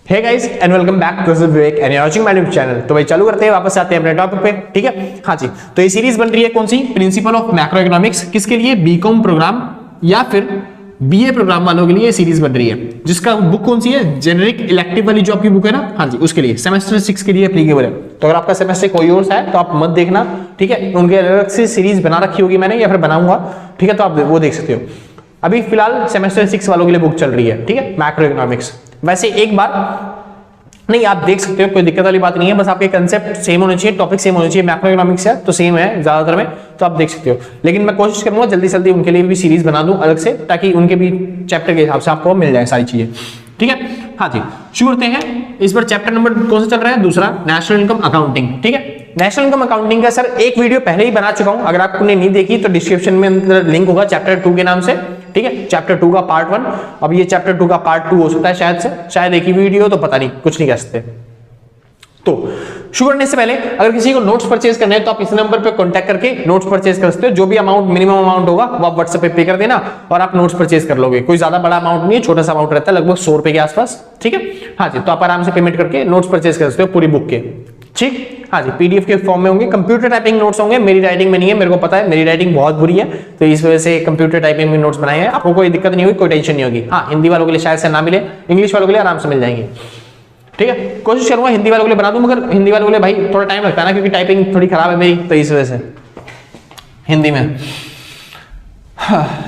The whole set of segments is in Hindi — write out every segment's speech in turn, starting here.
Hey guys and welcome back to Vivek and you are watching my YouTube channel. तो भाई चालू करते हैं, वापस आते हैं अपने टॉपिक पे। ठीक है, हाँ जी। तो ये सीरीज बन रही है कौन सी, प्रिंसिपल ऑफ मैक्रो इकोनॉमिक्स। किसके लिए, बीकॉम प्रोग्राम या फिर बीए प्रोग्राम वालों के लिए सीरीज बन रही है। जिसका बुक कौन सी है, जेनेरिक इलेक्टिव वाली जो आपकी बुक है ना, हाँ जी, उसके लिए सेमेस्टर 6 के लिए एप्लीकेबल है। तो अगर आपका सेमेस्टर कोई और सा है तो आप मत देखना, ठीक है। उनके अलग से सीरीज बना रखी होगी मैंने या फिर बनाऊंगा, ठीक है, तो आप वो देख सकते हो। अभी फिलहाल सेमेस्टर 6 वालों के लिए बुक चल रही है, ठीक है, मैक्रो इकोनॉमिक्स। वैसे एक बार नहीं, आप देख सकते हो, कोई दिक्कत वाली बात नहीं है। बस आपके कंसेप्ट सेम होने चाहिए, टॉपिक सेम होने चाहिए। मैक्रो इकोनॉमिक्स है तो सेम है ज्यादातर में, तो आप देख सकते हो। लेकिन मैं कोशिश करूंगा जल्दी से जल्दी उनके लिए भी सीरीज बना दूं अलग से, ताकि उनके भी चैप्टर के हिसाब से आपको मिल जाए सारी चीजें, ठीक है। हाँ जी, शुरू करते हैं। इस बार चैप्टर नंबर कौन सा चल रहा है, दूसरा, नेशनल इनकम अकाउंटिंग। ठीक है, नेशनल इनकम अकाउंटिंग का सर एक वीडियो पहले ही बना चुका हूं, अगर आपने नहीं देखी तो डिस्क्रिप्शन में अंदर लिंक होगा चैप्टर 2 के नाम से, ठीक है। चैप्टर 2 का पार्ट 1, अब ये चैप्टर 2 का पार्ट 2 हो सकता है शायद से, शायद एक ही वीडियो, तो पता नहीं, कुछ नहीं कह सकते। तो शुरू करने से पहले अगर किसी को नोट्स परचेज करने हैं तो आप इस नंबर पे कांटेक्ट करके नोट्स परचेज कर सकते हो। जो भी अमाउंट, मिनिमम अमाउंट होगा वो आप व्हाट्सएप पे कर देना और आप नोट्स परचेज कर लोगे। कोई ज्यादा बड़ा अमाउंट नहीं है, छोटा सा अमाउंट रहता है, लगभग 100 रुपए के आसपास, ठीक है। हाँ जी, तो आप आराम से पेमेंट करके नोट्स परचेज कर सकते हो पूरी बुक के, ठीक। हाँ जी, पीडीएफ के फॉर्म में होंगे, कंप्यूटर टाइपिंग नोट्स होंगे। मेरी राइटिंग में नहीं है, मेरे को पता है, मेरी राइटिंग बहुत बुरी है, तो इस वजह से कंप्यूटर टाइपिंग में नोट्स बनाए हैं। आपको कोई दिक्कत नहीं होगी, कोई टेंशन नहीं होगी। हाँ, हिंदी वालों के लिए शायद से ना मिले, इंग्लिश वालों के लिए आराम से मिल जाएंगे, ठीक है। कोशिश करूंगा हिंदी वालों के लिए बना दूं, मगर हिंदी वालों के लिए भाई थोड़ा टाइम लगता है ना, क्योंकि टाइपिंग थोड़ी खराब है मेरी, तो इस वजह से हिंदी में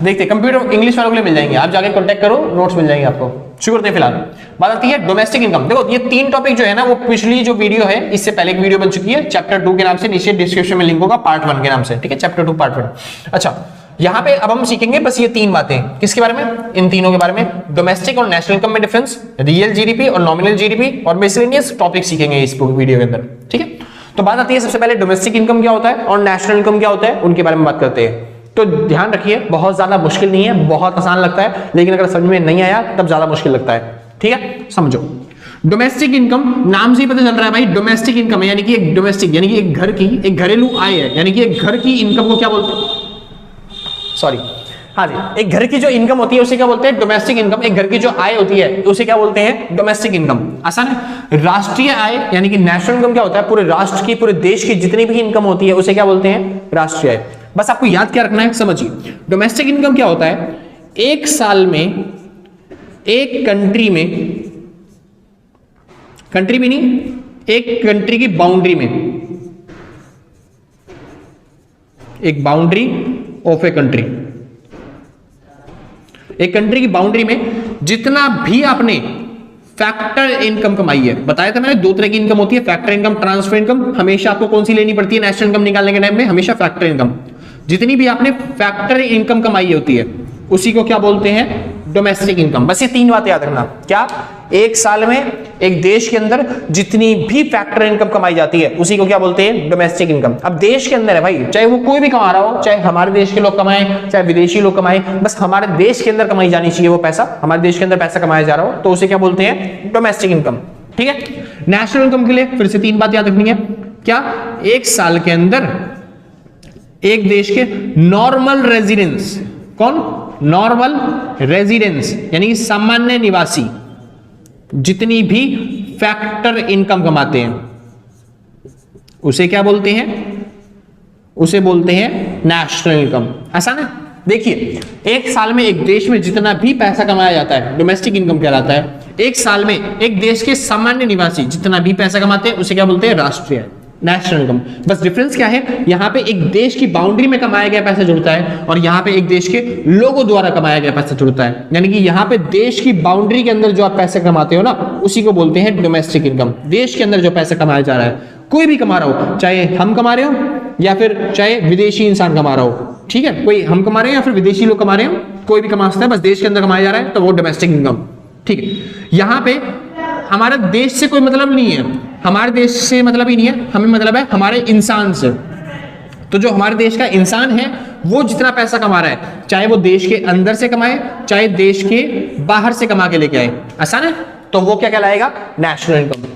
देखते। कंप्यूटर इंग्लिश वालों के लिए मिल जाएंगे, आप जाके कांटेक्ट करो, नोट्स मिल जाएंगे आपको। शुरू करते हैं। फिलहाल बात आती है डोमेस्टिक इनकम। देखो, ये 3 टॉपिक जो है ना, वो पिछली जो वीडियो है इससे पहले एक वीडियो बन चुकी है चैप्टर 2 के नाम से, नीचे डिस्क्रिप्शन में लिंक होगा, पार्ट 1 के नाम से, ठीक है, चैप्टर 2 पार्ट 1। अच्छा, यहां पे अब हम सीखेंगे बस ये 3 बातें। किसके बारे में, इन तीनों के बारे में, डोमेस्टिक और नेशनल इनकम में डिफरेंस, रियल जीडीपी और नॉमिनल जीडीपी, और मिसलेनियस टॉपिक सीखेंगे इस वीडियो के अंदर, ठीक है। तो बात आती है सबसे पहले डोमेस्टिक इनकम क्या होता है और नेशनल इनकम क्या होता है, उनके बारे में बात करते हैं। तो ध्यान रखिए, बहुत ज्यादा मुश्किल नहीं है, बहुत आसान लगता है, लेकिन अगर समझ में नहीं आया तब ज्यादा मुश्किल लगता है, ठीक है। समझो, डोमेस्टिक इनकम नाम से ही पता चल रहा है भाई, डोमेस्टिक इनकम है, यानी कि एक डोमेस्टिक, यानी कि एक घर की, एक घरेलू आय है, यानी कि एक घर की इनकम को क्या बोलते हैं, सॉरी, हाँ जी, एक घर की जो इनकम होती है उसे क्या बोलते हैं, डोमेस्टिक इनकम। एक घर की जो आय होती है उसे क्या बोलते हैं, डोमेस्टिक इनकम। आसान है। राष्ट्रीय आय यानी कि नेशनल इनकम क्या होता है, पूरे राष्ट्र की, पूरे देश की जितनी भी इनकम होती है उसे क्या बोलते हैं, राष्ट्रीय आय। बस आपको याद क्या रखना है, समझिए, डोमेस्टिक इनकम क्या होता है, एक साल में एक कंट्री में, कंट्री भी नहीं, एक कंट्री की बाउंड्री में, एक बाउंड्री ऑफ ए कंट्री, एक कंट्री की बाउंड्री में जितना भी आपने फैक्टर इनकम कमाई है, बताया था मैंने 2 तरह की इनकम होती है, फैक्टर इनकम, ट्रांसफर इनकम। हमेशा आपको कौन सी लेनी पड़ती है नेशनल इनकम निकालने के टाइम में, हमेशा फैक्टर इनकम। जितनी भी आपने फैक्टर इनकम कमाई होती है उसी को क्या बोलते हैं, डोमेस्टिक इनकम। बस ये 3 बातें याद रखना। क्या, एक साल में एक देश के अंदर जितनी भी फैक्टर इनकम कमाई जाती है उसी को क्या बोलते हैं, डोमेस्टिक इनकम। अब देश के अंदर है भाई, चाहे वो कोई भी कमा रहा हो, चाहे हमारे देश के लोग कमाएं, चाहे विदेशी लोग कमाएं, बस हमारे देश के अंदर कमाई जानी चाहिए वो पैसा, हमारे देश के अंदर पैसा कमाया जा रहा हो तो उसे क्या बोलते हैं, डोमेस्टिक इनकम, ठीक है। नेशनल इनकम के लिए फिर से 3 बात याद रखनी है। क्या, एक साल के अंदर एक देश के नॉर्मल रेजिडेंस, कौन, नॉर्मल रेजिडेंस यानी सामान्य निवासी जितनी भी फैक्टर इनकम कमाते हैं उसे क्या बोलते हैं, उसे बोलते हैं नेशनल इनकम। आसान है। देखिए, एक साल में एक देश में जितना भी पैसा कमाया जाता है डोमेस्टिक इनकम कहलाता है। एक साल में एक देश के सामान्य निवासी जितना भी पैसा कमाते हैं उसे क्या बोलते हैं, राष्ट्रीय, नेशनल इनकम। बस डिफरेंस क्या है, यहां पे एक देश की बाउंड्री में कमाया गया पैसा जुड़ता है और यहां पे एक देश के लोगों द्वारा कमाया गया पैसा जुड़ता है। यानी कि यहां पे देश की बाउंड्री के अंदर जो आप पैसे कमाते हो ना, उसी को बोलते हैं डोमेस्टिक इनकम। देश के अंदर जो पैसा कमाया जा रहा है, कोई भी कमा रहा हो, चाहे हम कमा रहे हो या फिर चाहे विदेशी इंसान कमा रहा हो, ठीक है, कोई हम कमा रहे हैं या फिर विदेशी लोग कमा रहे हो, कोई भी कमा सकता है, बस देश के अंदर कमाया जा रहा है तो वो डोमेस्टिक इनकम, ठीक है। यहां पे हमारे देश से कोई मतलब नहीं है, हमारे देश से मतलब ही नहीं है, हमें मतलब है हमारे इंसान से। तो जो हमारे देश का इंसान है वो जितना पैसा कमा रहा है, चाहे वो देश के अंदर से कमाए चाहे देश के बाहर से कमा के लेके आए, आसान है, तो वो क्या कहलाएगा, नेशनल इनकम।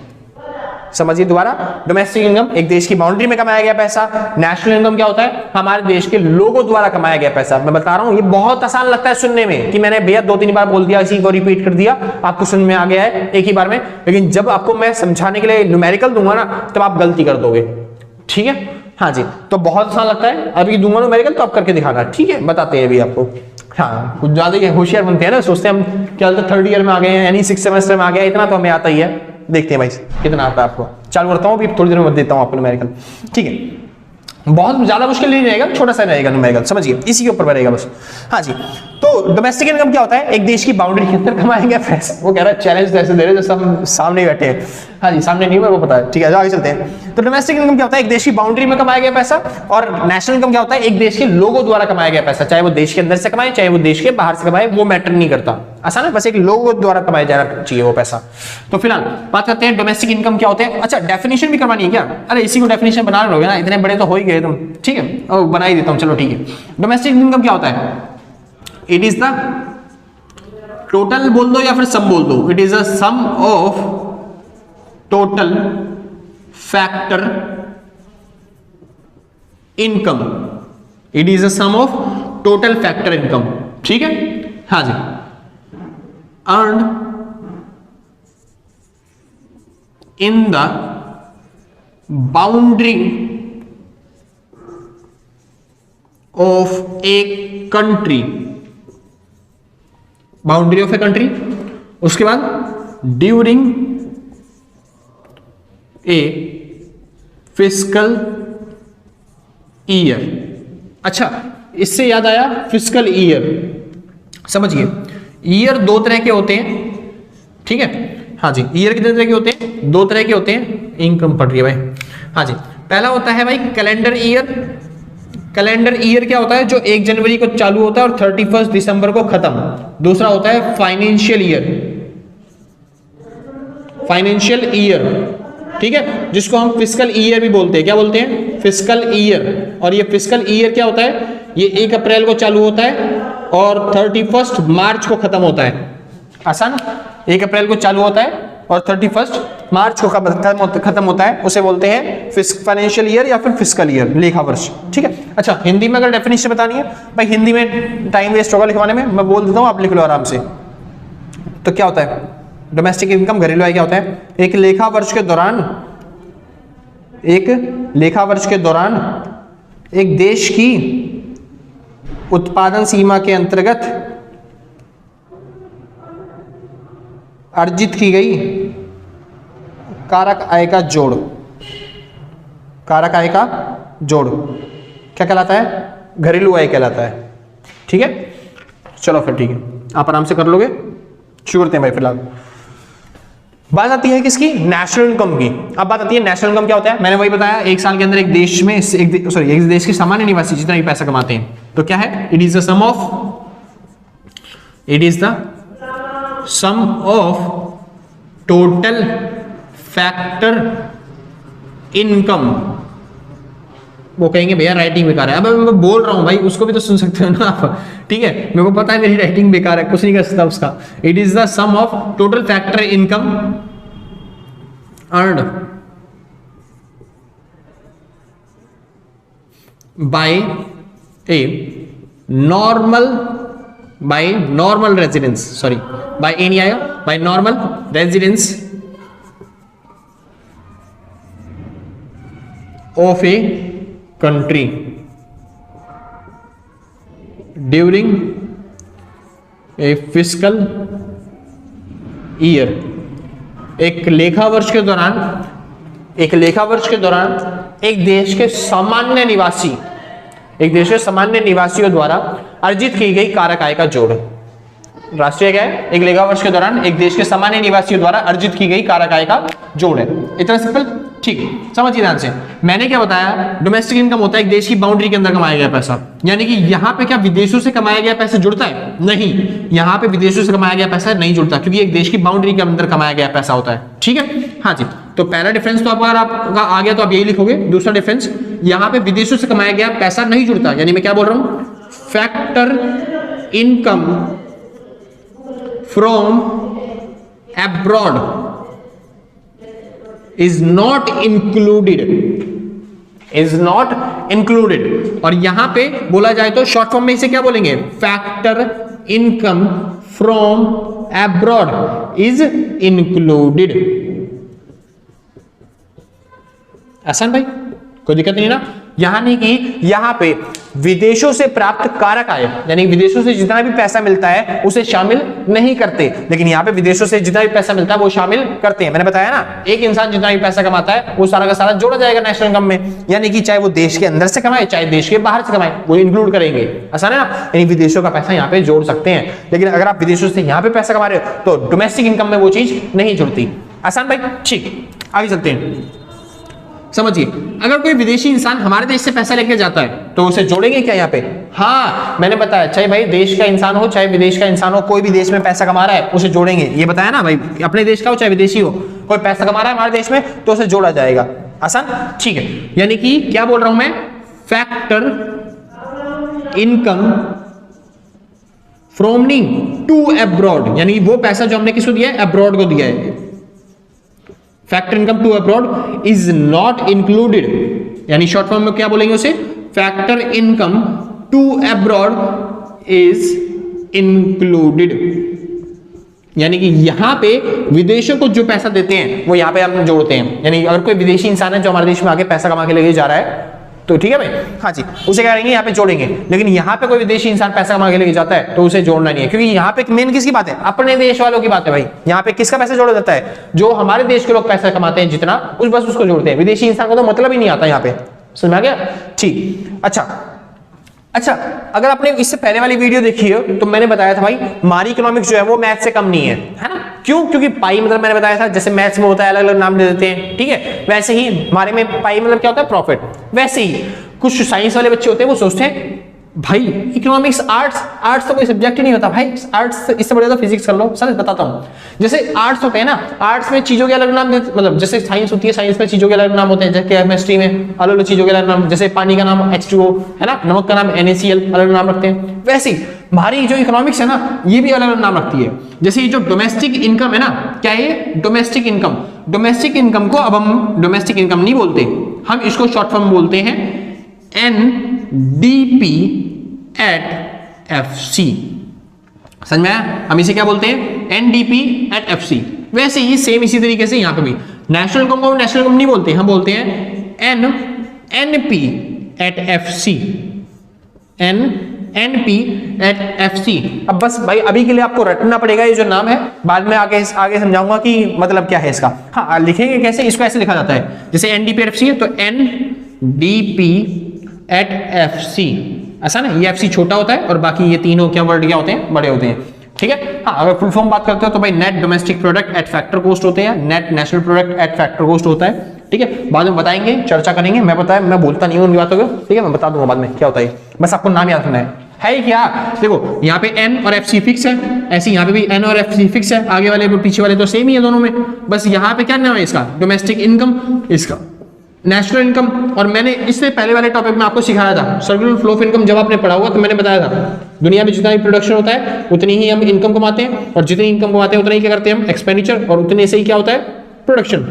समझिए दोबारा, डोमेस्टिक इनकम एक देश की बाउंड्री में कमाया गया पैसा, नेशनल इनकम क्या होता है, हमारे देश के लोगों द्वारा कमाया गया पैसा। मैं बता रहा हूं, ये बहुत आसान लगता है सुनने में कि मैंने भैया 2-3 बार बोल दिया, इसी को रिपीट कर दिया, आपको समझ में आ गया है एक ही बार में, लेकिन जब आपको मैं समझाने के लिए न्यूमेरिकल दूंगा ना, तब आप गलती कर दोगे, ठीक है। हाँ जी, तो बहुत आसान लगता है, अभी दूंगा न्यूमेरिकल तो आप करके दिखाना, ठीक है, बताते हैं अभी आपको। हाँ, कुछ ज्यादा ही होशियार बनते हैं ना, सोचते हैं हम क्या 3rd ईयर में आ गए हैं, यानी 6th सेमेस्टर में आ गया, इतना तो हमें आता ही है। देखते हैं भाई कितना आता है आपको। चालू करता हूँ, अभी थोड़ी देर में देता हूँ आपको न्यूमेरिकल, ठीक है। बहुत ज्यादा मुश्किल नहीं रहेगा, छोटा सा रहेगा न्यूमेरिकल, समझिए, इसी के ऊपर रहेगा बस। हाँ जी, तो डोमेस्टिक इनकम क्या होता है, एक देश की बाउंड्री के अंदर कमाएंगे पैसा। वो कह रहा है चैलेंज ऐसे दे रहे जैसे हम सामने बैठे हैं। हाँ जी, सामने नहीं, मेरे को पता है, ठीक है, आगे चलते हैं। तो डोमेस्टिक इनकम क्या होता है, एक देश की बाउंड्री में कमाया गया पैसा, और नेशनल इनकम क्या होता है, एक देश के लोगों द्वारा कमाया गया पैसा, चाहे वो देश के अंदर से कमाए, चाहे वो देश के बाहर से कमाए, वो मैटर नहीं करता, आसान है, बस एक लोगों द्वारा कमाया जाना चाहिए वो पैसा। तो फिलहाल बात करते हैं डोमेस्टिक इनकम क्या होते हैं। अच्छा, डेफिनेशन भी करवानी है क्या? अरे इसी को डेफिनेशन बना लोगे ना, इतने बड़े तो हो ही गए तुम, ठीक है, और बना ही देता हूं, चलो ठीक है। डोमेस्टिक इनकम क्या होता है, इट इज द टोटल बोल दो या फिर सम बोल दो, it is a sum of total factor income, it is a sum of total factor income, ठीक है। हाँ जी, earn in the boundary of a country, boundary of a country, उसके बाद ड्यूरिंग ए फिस्कल ईयर। अच्छा, इससे याद आया फिस्कल ईयर, समझिए ईयर 2 तरह के होते हैं, ठीक है। हाँ जी, ईयर कितने तरह के होते हैं, 2 तरह के होते हैं, इनकम पड़ रही है भाई। हाँ जी, पहला होता है भाई कैलेंडर ईयर। कैलेंडर ईयर क्या होता है, जो 1 जनवरी को चालू होता है और 31 दिसंबर को खत्म। दूसरा होता है फाइनेंशियल ईयर, फाइनेंशियल ईयर, ठीक है, जिसको हम फिस्कल ईयर भी बोलते हैं। क्या बोलते हैं, फिस्कल ईयर। और ये फिस्कल ईयर क्या होता है, ये 1 अप्रैल को चालू होता है और 31 मार्च को खत्म होता है। आसान, 1 अप्रैल को चालू होता है और 31 मार्च को खत्म होता है, उसे बोलते हैं फाइनेंशियल ईयर या फिर फिस्कल ईयर, लेखा वर्ष, ठीक है। अच्छा, हिंदी में अगर डेफिनेशन बतानी है भाई, हिंदी में टाइम वेस्ट होगा लिखवाने में, मैं बोल देता हूँ, आप लिख लो आराम से। तो क्या होता है डोमेस्टिक इनकम, घरेलू आय क्या होता है, एक लेखा वर्ष के दौरान, एक लेखा वर्ष के दौरान एक देश की उत्पादन सीमा के अंतर्गत अर्जित की गई कारक आय का जोड़, कारक आय का जोड़ क्या कहलाता है, घरेलू आय कहलाता है, ठीक है। चलो फिर ठीक है, आप आराम से कर लोगे, शुरू करते हैं भाई। फिलहाल बात आती है किसकी, नेशनल इनकम की। अब बात आती है नेशनल इनकम क्या होता है। मैंने वही बताया, एक साल के अंदर एक देश में एक देश के सामान्य निवासी जितना भी पैसा कमाते हैं, तो क्या है, it is the sum of total factor income. वो कहेंगे भैया राइटिंग बेकार है, अब मैं बोल रहा हूं भाई, उसको भी तो सुन सकते हो ना आप, ठीक है। मेरे को पता है मेरी राइटिंग बेकार है, कुछ नहीं कर सकता उसका। It is the sum of total factor income earned by normal residence, sorry by a नहीं आया, by normal residence of a country during a fiscal year. एक लेखा वर्ष के दौरान एक देश के सामान्य निवासियों द्वारा अर्जित की गई कारक आय का जोड़। राष्ट्रीय क्या है, एक लेखा वर्ष के दौरान एक देश के सामान्य निवासियों द्वारा अर्जित की गई कारक आय का जोड़ है। इतना सिंपल, ठीक है, समझिए ध्यान से। मैंने क्या बताया, डोमेस्टिक इनकम होता है एक देश की बाउंड्री के अंदर कमाया गया पैसा, यानी कि यहां पे क्या विदेशों से कमाया गया पैसा जुड़ता है, नहीं, यहां पे विदेशों से कमाया गया पैसा नहीं जुड़ता, क्योंकि एक देश की बाउंड्री के अंदर कमाया गया पैसा होता है, ठीक है। हाँ जी, तो पहला डिफरेंस तो अगर आपका आ गया तो आप यही लिखोगे। दूसरा डिफरेंस, यहां पे विदेशों से कमाया गया पैसा नहीं जुड़ता, यानी मैं क्या बोल रहा हूं, factor income from abroad is not included. और यहां पे बोला जाए तो शॉर्ट फॉर्म में इसे क्या बोलेंगे, factor income from abroad is included. आसान भाई, कोई दिक्कत नहीं ना। यानी कि यहां पे विदेशों से प्राप्त कारक आय, यानी विदेशों से जितना भी पैसा मिलता है उसे शामिल नहीं करते, लेकिन यहां पे विदेशों से जितना भी पैसा मिलता है वो शामिल करते हैं। मैंने बताया ना, एक इंसान जितना भी पैसा कमाता है वो सारा का सारा जोड़ा जाएगा नेशनल इनकम में, यानी कि चाहे वो देश के अंदर से कमाए चाहे देश के बाहर से कमाए वो इंक्लूड करेंगे। आसान है ना, यानी विदेशों का पैसा यहाँ पे जोड़ सकते हैं, लेकिन अगर आप विदेशों से यहाँ पे पैसा कमा रहे हो तो डोमेस्टिक इनकम में वो चीज नहीं जुड़ती। आसान भाई, ठीक, आगे चलते हैं। समझिए, अगर कोई विदेशी इंसान हमारे देश से पैसा लेके जाता है तो उसे जोड़ेंगे क्या यहाँ पे? हाँ, मैंने बताया, चाहे भाई देश का इंसान हो चाहे विदेश का इंसान हो, कोई भी देश में पैसा कमा रहा है उसे जोड़ेंगे। ये बताया ना भाई, अपने देश का हो चाहे विदेशी हो, कोई पैसा कमा रहा है हमारे देश में तो उसे जोड़ा जाएगा। आसान, ठीक है। यानी कि क्या बोल रहा हूं मैं, factor income from to abroad, यानी वो पैसा जो हमने किसको दिया है, अब्रॉड को दिया है। Factor income to abroad is not included, यानी शॉर्ट फॉर्म में क्या बोलेंगे उसे, factor income to abroad is included. यानी कि यहां पे विदेशों को जो पैसा देते हैं वो यहां पे हम जोड़ते हैं। यानी अगर कोई विदेशी इंसान है जो हमारे देश में आके पैसा कमा के लेके जा रहा है तो ठीक है भाई, हाँ जी, उसे क्या करेंगे, यहाँ पे जोड़ेंगे। लेकिन यहाँ पे कोई विदेशी इंसान पैसा कमा के लेके जाता है तो उसे जोड़ना नहीं है, क्योंकि यहाँ पे मेन किसकी बात है, अपने देश वालों की बात है भाई। यहाँ पे किसका पैसा जोड़ा जाता है, जो हमारे देश के लोग पैसा कमाते हैं जितना, बस उसको जोड़ते हैं। विदेशी इंसान को तो मतलब ही नहीं आता यहाँ पे, समझ में आ गया? ठीक, अच्छा, अगर आपने इससे पहले वाली वीडियो देखी हो तो मैंने बताया था भाई मारी इकोनॉमिक्स जो है वो मैथ से कम नहीं है ना? क्यों? क्योंकि पाई मतलब मैंने बताया था जैसे मैथ्स में होता है अलग अलग नाम दे देते हैं, ठीक है, वैसे ही हमारे में पाई मतलब क्या होता है, प्रॉफिट। वैसे ही कुछ साइंस वाले बच्चे होते हैं वो सोचते हैं भाई इकोनॉमिक्स आर्ट्स तो कोई सब्जेक्ट ही नहीं होता भाई, आर्ट्स इससे बढ़िया तो फिजिक्स कर लो। सर बताता हूँ, जैसे आर्ट्स होते हैं ना, आर्ट्स में चीजों के अलग नाम, मतलब जैसे साइंस होती है, साइंस में चीजों के अलग नाम होते हैं, जैसे केमिस्ट्री में अलग अलग चीजों के अलग नाम, जैसे पानी का नाम H2O है ना, नमक का नाम NaCl, अलग नाम रखते हैं। वैसे ही हमारी जो इकोनॉमिक्स है ना, ये भी अलग अलग नाम रखती है। जैसे ये जो डोमेस्टिक इनकम है ना, क्या है, डोमेस्टिक इनकम। डोमेस्टिक इनकम को अब हम डोमेस्टिक इनकम नहीं बोलते, हम इसको शॉर्ट फॉर्म बोलते हैं NDP at FC। समझ में आया? हम इसे क्या बोलते हैं, NDP at FC। वैसे ही सेम इसी तरीके से यहाँ पे भी नेशनल इनकम को नेशनल इनकम नहीं बोलते, हम बोलते हैं NP at FC। NP at FC। अब बस भाई अभी के लिए आपको रटना पड़ेगा ये जो नाम है, बाद में आगे समझाऊंगा कि मतलब क्या है इसका। हाँ, लिखेंगे कैसे, इसको ऐसे लिखा जाता है, जैसे NDP at FC है तो NDP at FC। आसान है, ये FC छोटा होता है और बाकी ये तीनों क्या वर्ड क्या होते हैं, बड़े होते हैं, ठीक है। हाँ, अगर फुल फॉर्म बात करते हो तो भाई net domestic product at factor cost होते हैं, net national product at factor cost होता है, ठीक है। बाद में बताएंगे, चर्चा करेंगे, मैं बोलता नहीं हूँ उनकी बातों को, ठीक है, मैं बता दूंगा बाद में क्या होता है, बस आपको नाम याद रखना है क्या। देखो यहाँ पे N और FC फिक्स है, ऐसे यहाँ पे भी N और FC फिक्स है, आगे वाले पीछे वाले तो सेम ही है दोनों में, बस यहाँ पे क्या नाम है इसका, डोमेस्टिक इनकम, इसका नेशनल इनकम। और मैंने इससे पहले वाले टॉपिक में आपको सिखाया था सर्कुलर फ्लो ऑफ इनकम, जब आपने पढ़ा हुआ तो मैंने बताया था दुनिया में जितना भी प्रोडक्शन होता है उतनी ही हम इनकम कमाते हैं, और जितनी इनकम कमाते हैं उतना ही क्या करते हैं हम, एक्सपेंडिचर, और उतने से ही क्या होता है, प्रोडक्शन।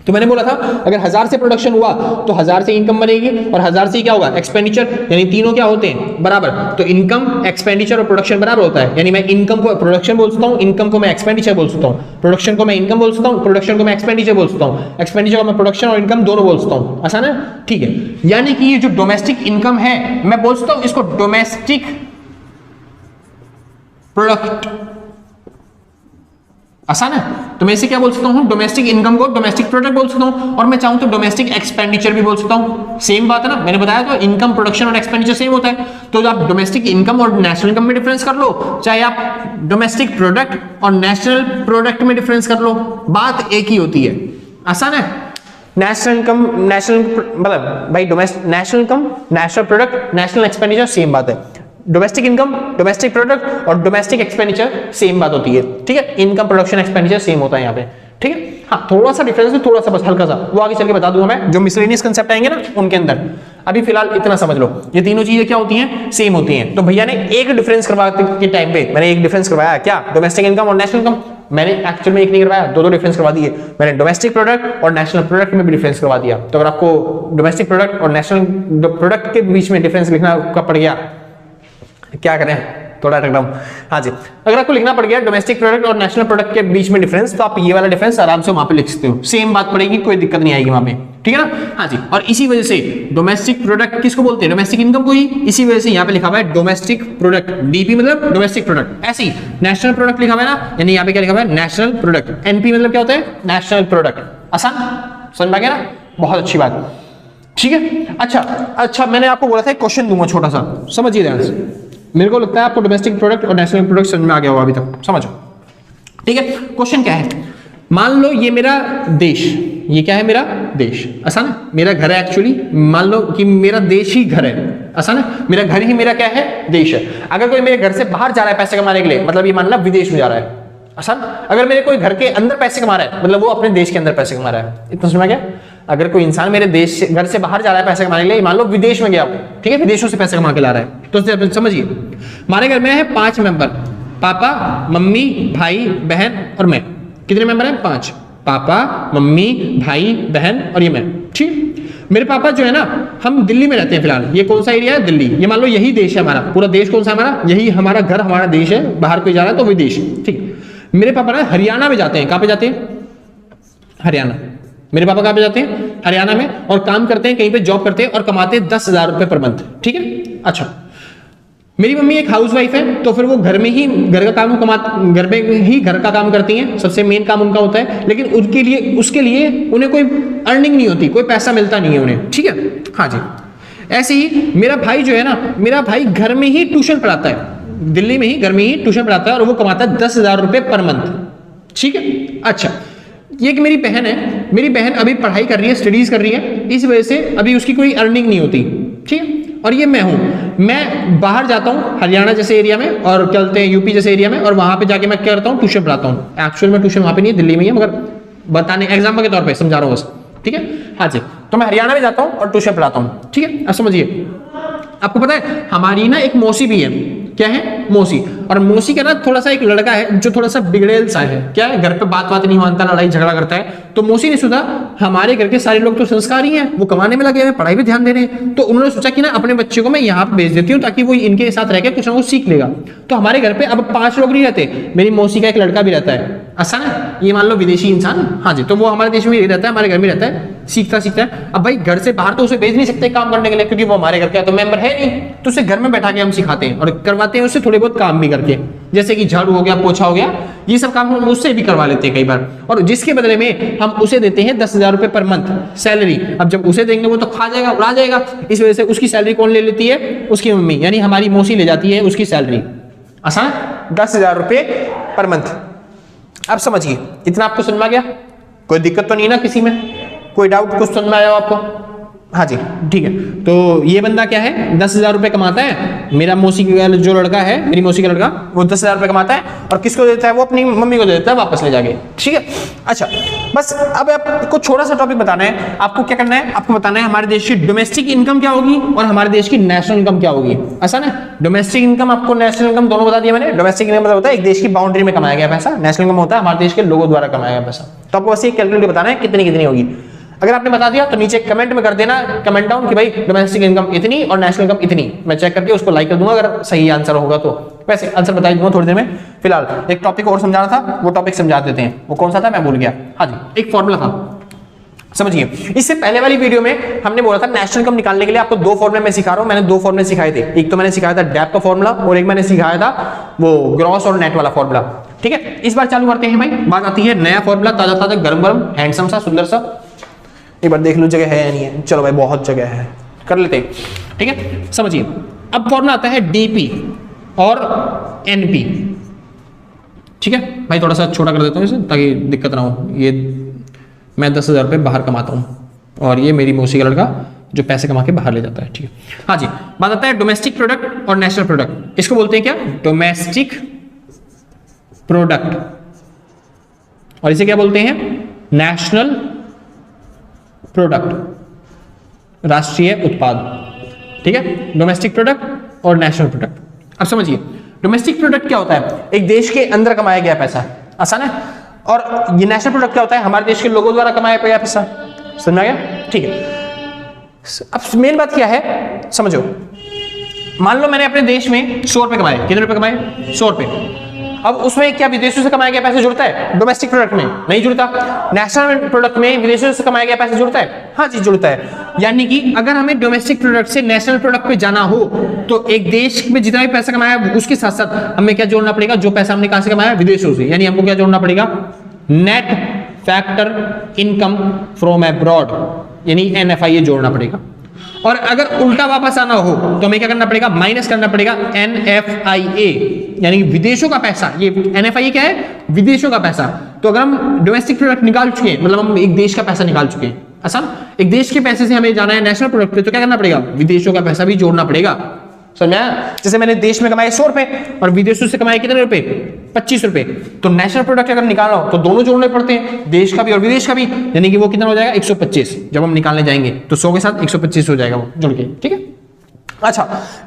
तो मैंने बोला था अगर 1000 से प्रोडक्शन हुआ तो 1000 से इनकम बनेगी, और 1000 से क्या होगा, एक्सपेंडिचर, यानी तीनों क्या होते हैं, बराबर। तो इनकम, एक्सपेंडिचर और प्रोडक्शन बराबर होता है, यानी मैं इनकम को प्रोडक्शन बोल सकता हूँ, इनकम को मैं एक्सपेंडिचर बोल सकता हूँ, प्रोडक्शन को मैं इनकम बोल सकता हूँ, प्रोडक्शन को मैं एक्सपेंडिचर बोल सकता हूँ, एक्सपेंडिचर को मैं प्रोडक्शन और इनकम दोनों बोल सकता हूँ। आसान है, ठीक है। यानी कि ये जो डोमेस्टिक इनकम है, मैं बोल सकता हूँ इसको डोमेस्टिक प्रोडक्ट। आसान है, तो मैं इसे क्या बोल सकता हूँ, डोमेस्टिक इनकम को डोमेस्टिक प्रोडक्ट बोल सकता हूँ, और मैं चाहूँ तो डोमेस्टिक एक्सपेंडिचर भी बोल सकता हूँ। सेम बात है ना, मैंने बताया तो इनकम, प्रोडक्शन और एक्सपेंडिचर सेम होता है। तो आप डोमेस्टिक इनकम और नेशनल इनकम में डिफरेंस कर लो, चाहे आप डोमेस्टिक प्रोडक्ट और नेशनल प्रोडक्ट में डिफरेंस कर लो, बात एक ही होती है। आसान है, नेशनल इनकम, नेशनल मतलब भाई national income, national product, national expenditure same बात है। डोमेस्टिक इनकम, डोमेस्टिक प्रोडक्ट और डोमेस्टिक एक्सपेंडिचर सेम बात होती है, ठीक है। इनकम, प्रोडक्शन, एक्सपेंडिचर सेम होता है यहाँ पे, ठीक है। हाँ, थोड़ा सा डिफरेंस है, थोड़ा सा बस हल्का सा, वो आगे चल के बता दूंगा मैं, जो मिसलेनियस कंसेप्ट आएंगे ना उनके अंदर। अभी फिलहाल इतना समझ लो, ये तीनों चीजें क्या होती हैं, सेम होती हैं। तो भैया ने एक डिफरेंस करवा के टाइम पे मैंने एक डिफरेंस करवाया, क्या, डोमेस्टिक इनकम और नेशनल इनकम। मैंने एक्चुअल में एक नहीं करवाया, दो डिफरेंस करवा दिए। मैंने डोमेस्टिक प्रोडक्ट और नेशनल प्रोडक्ट में भी डिफरेंस करवा दिया। तो अगर आपको डोमेस्टिक प्रोडक्ट और नेशनल प्रोडक्ट के बीच में डिफरेंस लिखना का पड़ गया, क्या करें, थोड़ा एकदम, हाँ जी, अगर आपको लिखना पड़ गया डोमेस्टिक प्रोडक्ट और नेशनल प्रोडक्ट के बीच में डिफरेंस, तो आप ये वाला डिफरेंस आराम से वहां पे लिख सकते हो, सेम बात पड़ेगी, कोई दिक्कत नहीं आएगी वहां पे, ठीक है ना। हाँ जी, और इसी वजह से डोमेस्टिक प्रोडक्ट किसको बोलते हैं, डोमेस्टिक इनकम को ही, इसी वजह से यहाँ पे लिखा हुआ है डोमेस्टिक प्रोडक्ट, डीपी मतलब डोमेस्टिक प्रोडक्ट। ऐसे ही नेशनल प्रोडक्ट लिखा हुआ है ना, यानी यहाँ पे क्या लिखा हुआ है, नेशनल प्रोडक्ट। एनपी मतलब क्या होता है, नेशनल प्रोडक्ट। आसान, समझ में आ गया ना, बहुत अच्छी बात, ठीक है। अच्छा, मैंने आपको बोला था एक क्वेश्चन दूंगा छोटा सा, समझिए ध्यान से। मेरे को लगता है आपको डोमेस्टिक प्रोडक्ट और नेशनल प्रोडक्ट समझ में आ गया होगा अभी तक, समझो, ठीक है। क्वेश्चन क्या है, मान लो ये मेरा देश, ये क्या है, मेरा देश, आसान है, मेरा घर है एक्चुअली, मान लो कि मेरा देश ही घर है, आसान है, मेरा घर ही मेरा क्या है, देश है। अगर कोई मेरे घर से बाहर जा रहा है पैसे कमाने के लिए, मतलब ये मान लो विदेश में जा रहा है, आसान। अगर मेरे कोई घर के अंदर पैसे कमा रहा है, मतलब वो अपने देश के अंदर पैसे कमा रहा है, इतना समझ में गया। अगर कोई इंसान मेरे देश से, घर से बाहर जा रहा है पैसे कमाने के लिए, मान लो विदेश में गया, ठीक है, विदेशों से पैसे कमा के ला रहा है, तो समझिए हमारे घर में है 5 मेंबर, पापा, मम्मी, भाई, बहन और मैं। कितने मेंबर हैं, 5, पापा, मम्मी, भाई, बहन और ये मैं, ठीक। मेरे पापा जो है ना, हम दिल्ली में रहते हैं फिलहाल, ये कौन सा एरिया है, दिल्ली, ये मान लो यही देश है हमारा, पूरा देश कौन सा हमारा, यही हमारा घर, हमारा देश है, बाहर कोई जा रहा है तो विदेश, ठीक। मेरे पापा ना हरियाणा में जाते हैं, कहाँ पे जाते हैं, हरियाणा। मेरे पापा कहाँ पे जाते हैं, हरियाणा में, और काम करते हैं, कहीं पे जॉब करते हैं और कमाते हैं 10,000 रुपए पर मंथ, ठीक है। अच्छा, मेरी मम्मी एक हाउसवाइफ है, तो फिर वो घर में ही घर का काम घर में ही घर का काम करती हैं, सबसे मेन काम उनका होता है, लेकिन उनके लिए, उसके लिए उन्हें कोई अर्निंग नहीं होती, कोई पैसा मिलता नहीं है उन्हें, ठीक है। हाँ जी, ऐसे ही मेरा भाई जो है ना, मेरा भाई घर में ही ट्यूशन पढ़ाता है, दिल्ली में ही घर में ही ट्यूशन पढ़ाता है, और वो कमाता है 10,000 रुपए पर मंथ, ठीक है। अच्छा, ये कि मेरी बहन है, मेरी बहन अभी पढ़ाई कर रही है, स्टडीज कर रही है, इस वजह से अभी उसकी कोई अर्निंग नहीं होती, ठीक है। और ये मैं हूं, मैं बाहर जाता हूं हरियाणा जैसे एरिया में, और क्या बोलते हैं यूपी जैसे एरिया में, और वहां पे जाके मैं क्या करता हूं, ट्यूशन पढ़ाता हूं। एक्चुअल में ट्यूशन वहां पे नहीं है, दिल्ली में ही है, मगर बताने एग्जाम्पल के तौर पे समझा रहा हूं बस, ठीक है। हाँ जी, तो मैं हरियाणा में जाता हूं और ट्यूशन पढ़ाता हूं, ठीक है। अब समझिए, आपको पता है हमारी ना एक मौसी भी है, क्या है, मौसी, और मौसी का ना थोड़ा सा एक लड़का है जो थोड़ा सा बिगड़ेल सा है, क्या है, घर पे बात नहीं मानता, लड़ाई झगड़ा करता है। तो मौसी ने सोचा हमारे घर के सारे लोग तो संस्कारी हैं, वो कमाने में लगे हैं, पढ़ाई पे ध्यान दे रहे हैं, तो उन्होंने सोचा कि ना अपने बच्चे को मैं यहाँ पे भेज देती हूँ, ताकि वो इनके साथ रह के कुछ ना कुछ सीख लेगा। तो हमारे घर पे अब 5 लोग नहीं रहते, मेरी मौसी का एक लड़का भी रहता है, आसान है, ये मान लो विदेशी इंसान, हाँ जी, तो वो हमारे देश में ही रहता है, हमारे घर में रहता है, सीखता है। अब भाई घर से बाहर तो उसे भेज नहीं सकते काम करने के लिए, क्योंकि वो हमारे घर का तो मेंबर है नहीं, तो उसे घर में बैठा के हम सिखाते हैं और करवाते हैं उससे थोड़े बहुत काम भी करके, जैसे कि झाड़ू हो गया, पोछा हो गया, ये सब काम हम उससे भी करवा लेते हैं कई बार, और जिसके बदले में हम उसे देते हैं 10,000 रुपए पर मंथ सैलरी। अब जब उसे देंगे वो तो खा जाएगा, उड़ा जाएगा, इस वजह से उसकी सैलरी कौन ले लेती है, उसकी मम्मी, यानी हमारी मौसी ले जाती है उसकी सैलरी, आसान, 10,000 रुपए पर मंथ। अब समझिए, इतना आपको समझ में आ गया, कोई दिक्कत तो नहीं ना किसी में, कोई डाउट, कुछ समझ में आया आपको, हाँ जी, ठीक है। तो ये बंदा क्या है, 10,000 रुपए कमाता है, मेरा मौसी का जो लड़का है, मेरी मौसी का लड़का, वो 10,000 रुपए कमाता है, और किसको देता है, वो अपनी मम्मी को दे देता है वापस ले जाके, ठीक है। अच्छा, बस अब आपको छोटा सा टॉपिक बताना है, आपको क्या करना है, आपको बताना है हमारे देश की डोमेस्टिक इनकम क्या होगी और हमारे देश की नेशनल इनकम क्या होगी, आसान है। डोमेस्टिक इनकम आपको, नेशनल इनकम दोनों बता दिया मैंने। डोमेस्टिक इनकम मतलब होता है एक देश की बाउंड्री में कमाया गया पैसा, नेशनल इनकम होता है हमारे देश के लोगों द्वारा कमाया गया पैसा। तो आपको बस ये कैलकुलेट बताना है कितनी होगी। अगर आपने बता दिया तो नीचे कमेंट में कर देना, कमेंट डाउन कि भाई डोमेस्टिक इनकम इतनी और नेशनल इनकम इतनी, मैं चेक करके उसको लाइक कर दूंगा अगर सही आंसर होगा तो। वैसे आंसर बता दूंगा थोड़ी देर में, फिलहाल एक टॉपिक और समझाना था, वो टॉपिक समझा देते हैं। वो कौन सा था मैं भूल गया, हाँ जी, एक फॉर्मूला था, समझिए। इससे पहले वाली वीडियो में हमने बोला था नेशनल इनकम निकालने के लिए आपको 2 फॉर्मूले मैं सिखा रहा हूं। मैंने 2 फॉर्मूले सिखाए थे, एक तो मैंने सिखाया था डेप्थ का फॉर्मूला और एक मैंने सिखाया था वो ग्रॉस और नेट वाला फॉर्मूला, ठीक है। इस बार चालू करते हैं भाई, बात आती है नया फॉर्मूला, ताजा ताजा गरम गरम हैंडसम सा सुंदर सा। एक बार देख लो जगह है या नहीं है, चलो भाई बहुत जगह है, कर लेते हैं, ठीक है। समझिए, अब फॉर्मूला आता है डीपी और एनपी, ठीक है भाई। थोड़ा सा छोटा कर देता हूँ इसे ताकि दिक्कत ना हो। ये मैं 10,000 रुपये बाहर कमाता हूँ और ये मेरी मौसी का लड़का जो पैसे कमा के बाहर ले जाता है, ठीक है। हाँ जी, बात आता है डोमेस्टिक प्रोडक्ट और नेशनल प्रोडक्ट। इसको बोलते हैं क्या, डोमेस्टिक प्रोडक्ट, और इसे क्या बोलते हैं, नेशनल प्रोडक्ट, राष्ट्रीय उत्पाद, ठीक है। डोमेस्टिक प्रोडक्ट और नेशनल प्रोडक्ट। अब समझिए डोमेस्टिक प्रोडक्ट क्या होता है, एक देश के अंदर कमाया गया पैसा, आसान है। और ये नेशनल प्रोडक्ट क्या होता है, हमारे देश के लोगों द्वारा कमाया गया पैसा, समझ में आ गया, ठीक है। अब मेन बात क्या है समझो, मान लो मैंने अपने देश में 100 रुपए कमाए, कितने रुपए कमाए, 100 रुपए। अब उसमें क्या विदेशों से कमाया गया पैसा जुड़ता है, डोमेस्टिक प्रोडक्ट में नहीं जुड़ता। नेशनल प्रोडक्ट में विदेशों से कमाया गया पैसा जुड़ता है, हाँ जी जुड़ता है। यानी कि अगर हमें डोमेस्टिक प्रोडक्ट से नेशनल प्रोडक्ट पे जाना हो तो एक देश में जितना भी पैसा कमाया उसके साथ साथ हमें क्या जोड़ना पड़ेगा, जो पैसा हमने कहां से कमाया, विदेशों से। यानी हमको क्या जोड़ना पड़ेगा, net factor income from abroad, यानी NFIA जोड़ना पड़ेगा। और अगर उल्टा वापस आना हो तो हमें क्या करना पड़ेगा, माइनस करना पड़ेगा NFIA, यानी विदेशों का पैसा। ये NFIA क्या है, विदेशों का पैसा। तो अगर हम डोमेस्टिक प्रोडक्ट निकाल चुके हैं, मतलब हम एक देश का पैसा निकाल चुके हैं, आसान, एक देश के पैसे से हमें जाना है नेशनल प्रोडक्ट पे, तो क्या करना पड़ेगा, विदेशों का पैसा भी जोड़ना पड़ेगा, समझ आया। जैसे मैंने देश में कमाए 100 रुपए और विदेशों से कमाए कितने रुपए, 25 रुपए। तो नेशनल प्रोडक्ट अगर निकालना हो तो दोनों जोड़ने पड़ते हैं, देश का भी और विदेश का भी। यानी कि वो कितना हो जाएगा, 125। जब हम निकालने जाएंगे तो 100 के साथ 125 हो जाएगा वो जुड़ के, ठीक है। अच्छा,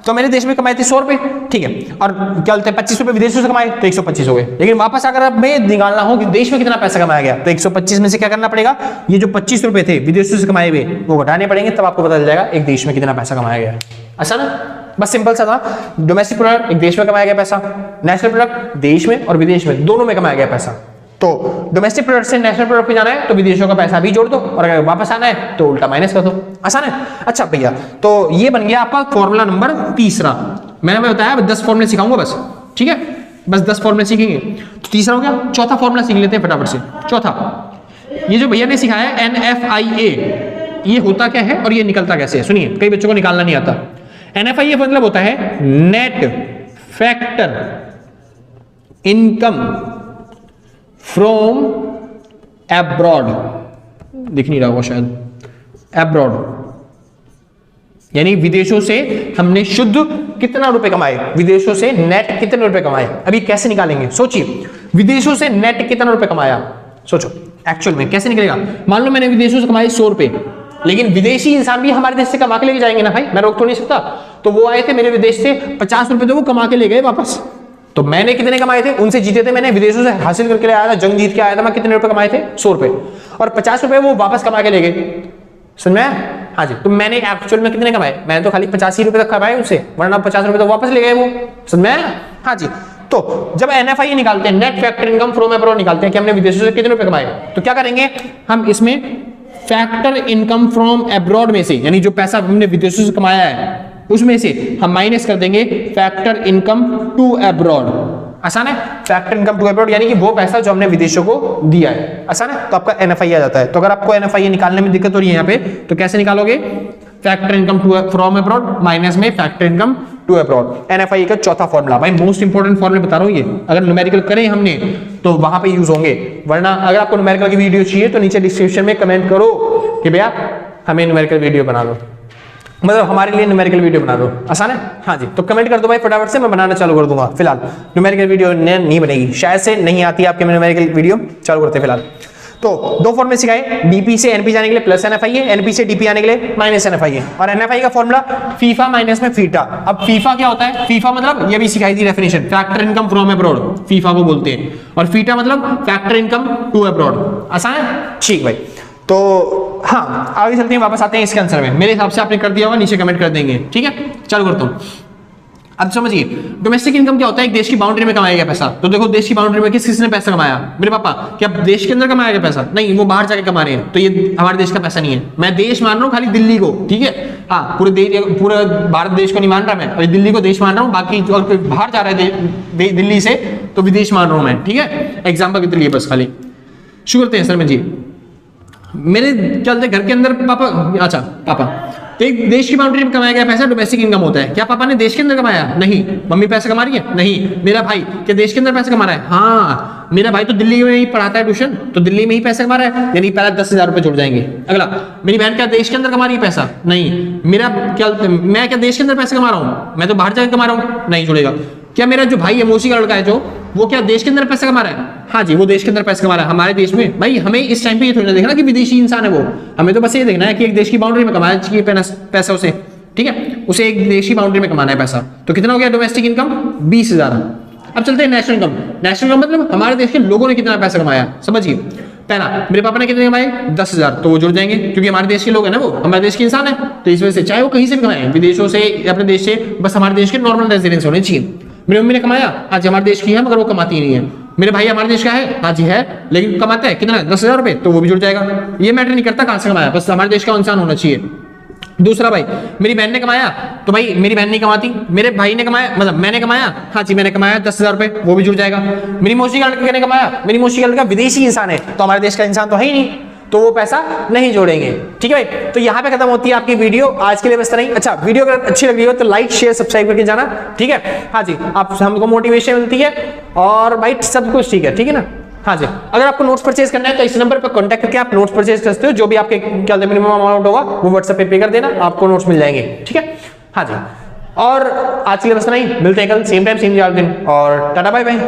तो मेरे देश में कमाए थे 100 रुपए, ठीक है, और क्या बोलते हैं 25 रुपए विदेशों से कमाए तो 125 हो गए। लेकिन वापस अगर अब मैं निकालना हो कि देश में कितना पैसा कमाया गया, तो 125 में से क्या करना पड़ेगा, ये जो 25 रुपए थे विदेशों से कमाए हुए वो घटाने पड़ेंगे, तब आपको पता चल जाएगा एक देश में कितना पैसा कमाया गया। अच्छा ना, बस सिंपल सा था। डोमेस्टिक प्रोडक्ट एक देश में कमाया गया पैसा, नेशनल प्रोडक्ट देश में और विदेश में दोनों में कमाया गया पैसा। तो डोमेस्टिक प्रोडक्ट से नेशनल प्रोडक्ट पे जाना है तो विदेशों का पैसा भी जोड़ दो, और अगर वापस आना है तो उल्टा माइनस कर दो, आसान है। अच्छा भैया, तो ये बन गया आपका फॉर्मूला नंबर तीसरा। मैंने बताया 10 फॉर्मूले सिखाऊंगा बस, ठीक है, बस 10 फॉर्मूले सीखेंगे। तो तीसरा हो गया, चौथा फॉर्मूला सीख लेते हैं फटाफट से। चौथा, ये जो भैया ने सिखाया है NFIA, ये होता क्या है और ये निकलता कैसे है, सुनिए, कई बच्चों को निकालना नहीं आता। NFIA मतलब होता है net factor income from abroad, दिख नहीं रहा होगा शायद, एब्रॉड यानी विदेशों से हमने शुद्ध कितना रुपए कमाए, विदेशों से नेट कितने रुपए कमाए। अभी कैसे निकालेंगे, सोचिए, विदेशों से नेट कितना रुपए कमाया, सोचो एक्चुअल में कैसे निकलेगा। मान लो मैंने विदेशों से कमाए 100 रुपए, लेकिन विदेशी इंसान भी हमारे देश से कमा के लेके जाएंगे ना भाई, मैं रोक तो नहीं सकता। तो वो आए थे मेरे विदेश से, 50 रुपए तो वो कमा के ले गए वापस। तो मैंने कितने कमाए थे, उनसे जीते थे, मैंने विदेशों से हासिल करके ले आया था, जंग जीत के आया था, मैं कितने रुपए कमाए थे, 100 रुपए, और 50 रुपए वो वापस कमा के ले गए, समझ में? हाँ जी। तो मैंने एक्चुअल में कितने कमाए, मैंने तो खाली 85 रुपए तक कमाए उनसे, वरना 50 रुपए तो वापस ले गए वो, समझ में? हाँ जी। तो जब NFIA निकालते हैं, net factor income from abroad निकालते हैं कि हमने विदेशों से कितने रुपए कमाए, तो क्या करेंगे हम इसमें फैक्टर इनकम फ्रॉम अब्रॉड में से, यानी जो पैसा हमने विदेशों से कमाया है उसमें से हम माइनस कर देंगे फैक्टर इनकम टू अब्रॉड। आसान है, फैक्टर इनकम टू अब्रॉड यानी कि वो पैसा जो हमने विदेशों को दिया है, आसान है। तो आपका NFIA आ जाता है। तो अगर आपको NFIA निकालने में दिक्कत हो रही है यहाँ पे, तो कैसे निकालोगे, factor income to from abroad minus में factor income to abroad. NFIA का चौथा फॉर्मूला, भाई मोस्ट इंपोर्टेंट फॉर्मूला बता रहा हूँ ये, अगर न्यूमेरिकल करें हमने तो वहां पे यूज होंगे, वरना अगर आपको न्यूमेरिकल की वीडियो चाहिए तो नीचे डिस्क्रिप्शन में कमेंट करो कि भैया हमें न्यूमेरिकल वीडियो बना दो, मतलब हमारे लिए न्यूमेरिकल वीडियो बना दो, आसान है। हाँ जी, तो कमेंट कर दो भाई फटाफट से, मैं बनाना चालू कर दूंगा। फिलहाल न्यूमेरिकल वीडियो नहीं बनेगी, शायद से नहीं आती आपके न्यूमेरिकल वीडियो, चालू करते हैं फिलहाल। तो 2 फॉर्मूले सिखाए, DP से NP जाने के लिए प्लस NFIA, NP से DP आने के लिए माइनस NFIA, और NFIA का फॉर्मूला फीफा माइनस में फीटा। अब फीफा क्या होता है, फीफा मतलब ये भी सिखाई थी definition, factor income from abroad, FIFA को बोलते हैं, और फीटा मतलब फैक्टर इनकम टू अब्रॉड, आसान है, ठीक भाई। तो हाँ, आगे चलते हैं, वापस आते हैं इसके आंसर में। मेरे हिसाब से आपने कर दिया होगा, नीचे कमेंट कर देंगे, ठीक है। चालू करता हूँ। अब समझिए डोमेस्टिक इनकम क्या होता है, एक देश की बाउंड्री में कमाया गया पैसा। तो देखो देश की बाउंड्री में किस किसने पैसा कमाया, मेरे पापा। क्या देश के अंदर कमाया गया पैसा, नहीं, वो बाहर जाके कमा रहे हैं, तो ये हमारे देश का पैसा नहीं है। मैं देश मान रहा हूँ खाली दिल्ली को, ठीक है, हाँ, पूरे भारत देश को नहीं मान रहा मैं, दिल्ली को देश मान रहा हूँ, बाकी जो बाहर जा रहे थे दिल्ली से तो विदेश मान रहा हूँ मैं, ठीक है, एग्जाम्पल के लिए बस खाली। शुरू करते हैं सर में जी। मेरे चलते घर के अंदर पापा, अच्छा पापा, तो एक देश की बाउंड्री में कमाया गया पैसा डोमेस्टिक इनकम होता है। क्या पापा ने देश के अंदर कमाया, नहीं। मम्मी पैसा कमा रही है, नहीं। मेरा भाई क्या देश के अंदर पैसा कमा रहा है, हाँ। मेरा भाई तो दिल्ली में ही पढ़ाता है ट्यूशन, तो दिल्ली में ही पैसा कमा रहा है, यानी पहला 10,000 रुपए जुड़ जाएंगे। अगला, मेरी बहन क्या देश के अंदर कमा रही है पैसा, नहीं। मैं क्या देश के अंदर पैसा कमा रहा हूँ, मैं तो बाहर जाकर कमा रहा हूँ, नहीं जुड़ेगा। क्या मेरा जो भाई है, मौसी का लड़का है जो, वो क्या देश के अंदर पैसा कमा रहा है, हाँ जी, वो देश के अंदर पैसा कमा रहा है हमारे देश में। भाई हमें इस टाइम पे ये थोड़ी ना देखना कि विदेशी इंसान है वो, हमें तो बस ये देखना है कि एक देश की बाउंड्री में कमाया चाहिए पैसा उसे, ठीक है, उसे एक देश की बाउंड्री में कमाना है पैसा। तो कितना हो गया डोमेस्टिक इनकम, 20,000। अब चलते हैं नेशनल इनकम। नेशनल इनकम मतलब हमारे देश के लोगों ने कितना पैसा कमाया, समझिए। पहला, मेरे पापा ने कितने कमाए, 10,000, तो वो जुड़ जाएंगे क्योंकि हमारे देश के लोग हैं ना, वो हमारे देश के इंसान है, तो इस वजह से चाहे वो कहीं से भी कमाए, विदेशों से, अपने देश से, बस हमारे देश के नॉर्मल रेजिडेंस होने चाहिए। मेरी मम्मी ने कमाया, आज हमारे देश की है मगर वो कमाती नहीं है। मेरे भाई हमारे देश का है, हाँ जी है, लेकिन कमाता है कितना, 10,000 रुपए, तो वो भी जुड़ जाएगा। ये मैटर नहीं करता कहां से कमाया, बस हमारे देश का इंसान होना चाहिए। दूसरा भाई, मेरी बहन ने कमाया, तो भाई मेरी बहन नहीं कमाती, मेरे भाई ने कमाया, मतलब मैंने कमाया, हाँ जी मैंने कमाया 10,000 रुपए, वो भी जुड़ जाएगा। मेरी मौसी का लड़का ने कमाया, मेरी मौसी का लड़का विदेशी इंसान है, तो हमारे देश का इंसान तो है ही नहीं, तो वो पैसा नहीं जोड़ेंगे। ठीक है भाई, तो यहाँ पे खत्म होती है आपकी वीडियो, आज के लिए बस इतना ही। अच्छा, वीडियो अगर अच्छी लगी हो तो लाइक शेयर सब्सक्राइब करके जाना, ठीक है। हाँ जी, आप हमको मोटिवेशन मिलती है और भाई सब कुछ ठीक है ना। हाँ जी, अगर आपको नोट्स परचेज करना है तो इस नंबर पर कांटेक्ट करके आप नोट्स परचेज कर सकते हो। जो भी आपके क्या मिनिमम अमाउंट होगा वो व्हाट्सएप पे कर देना, आपको नोट्स मिल जाएंगे, ठीक है। हाँ जी, और आज के लिए बस नहीं, मिलते हैं कल सेम टाइम सेम दिन, और टाटा बाय बाय।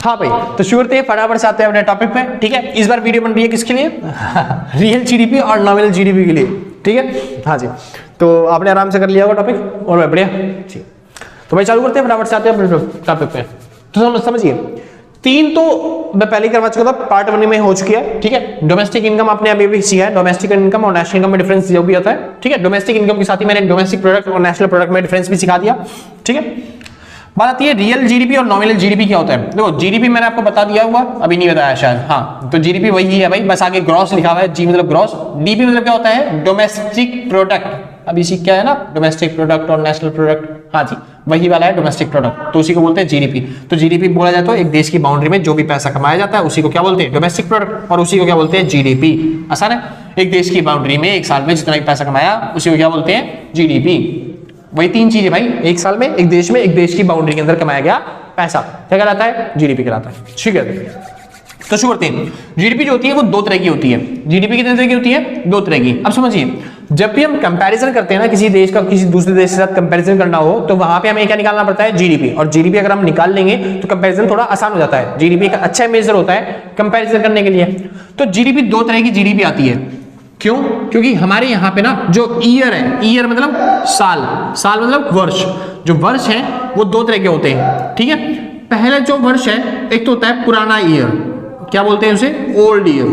हाँ भाई, तो शुरू थे फटाफट से आते हैं अपने टॉपिक पे, ठीक है। इस बार वीडियो बन रही है किसके लिए, रियल जीडीपी और नॉमिनल जीडीपी के लिए, ठीक है। हाँ जी, तो आपने आराम से कर लिया होगा टॉपिक, और बढ़िया, ठीक। तो भाई चालू करते हैं, फटाफट से आते हैं अपने टॉपिक पे। तो समझिए, तीन तो मैं पहले करवा चुका था, पार्ट 1 में हो चुकी है, ठीक है। डोमेस्टिक इनकम आपने अभी भी सीखा है, डोमेस्टिक इनकम और नेशनल इनकम में डिफरेंस जो भी होता है, ठीक है। डोमेस्टिक इनकम के साथ ही मैंने डोमेस्टिक प्रोडक्ट और नेशनल प्रोडक्ट में डिफरेंस भी सिखा दिया, ठीक है। बात आती है रियल जीडीपी और नॉमिनल जीडीपी क्या होता है। देखो, जीडीपी मैंने आपको बता दिया हुआ, अभी नहीं बताया शायद, हाँ। तो जीडीपी वही है भाई, बस आगे ग्रॉस लिखा हुआ है, जी मतलब ग्रॉस, डीपी मतलब क्या होता है, डोमेस्टिक प्रोडक्ट। अभी सीख क्या है ना, डोमेस्टिक प्रोडक्ट और नेशनल प्रोडक्ट, हाँ जी वही वाला है डोमेस्टिक प्रोडक्ट, तो उसी को बोलते हैं जीडीपी। तो जीडीपी बोला जाता है एक देश की बाउंड्री में जो भी पैसा कमाया जाता है उसी को क्या बोलते हैं, डोमेस्टिक प्रोडक्ट, और उसी को क्या बोलते हैं, जीडीपी। आसान है, एक देश की बाउंड्री में एक साल में जितना भी पैसा कमाया उसी को क्या बोलते हैं, जीडीपी। वही तीन चीजें भाई, एक साल में एक देश में एक देश की बाउंड्री के अंदर कमाया गया पैसा क्या कहलाता है, जीडीपी कहलाता है, ठीक है। तो शुरू करते हैं। जीडीपी जो होती है वो दो तरह की होती है। जीडीपी कितने तरह की होती है, दो तरह की। अब समझिए, जब भी हम कंपैरिजन करते हैं ना किसी देश का किसी दूसरे देश के साथ कंपैरिजन करना हो, तो वहां पे हमें क्या निकालना पड़ता है, जीडीपी। और जीडीपी अगर हम निकाल लेंगे तो कंपैरिजन थोड़ा आसान हो जाता है। जीडीपी एक अच्छा मेजर होता है कंपैरिजन करने के लिए। तो जीडीपी दो तरह की जीडीपी आती है। क्यों? क्योंकि हमारे यहाँ पे ना जो ईयर है, ईयर मतलब साल, साल मतलब वर्ष, जो वर्ष है वो दो तरह के होते हैं, ठीक है। पहले जो वर्ष है, एक तो होता है पुराना ईयर, क्या बोलते हैं उसे, ओल्ड ईयर,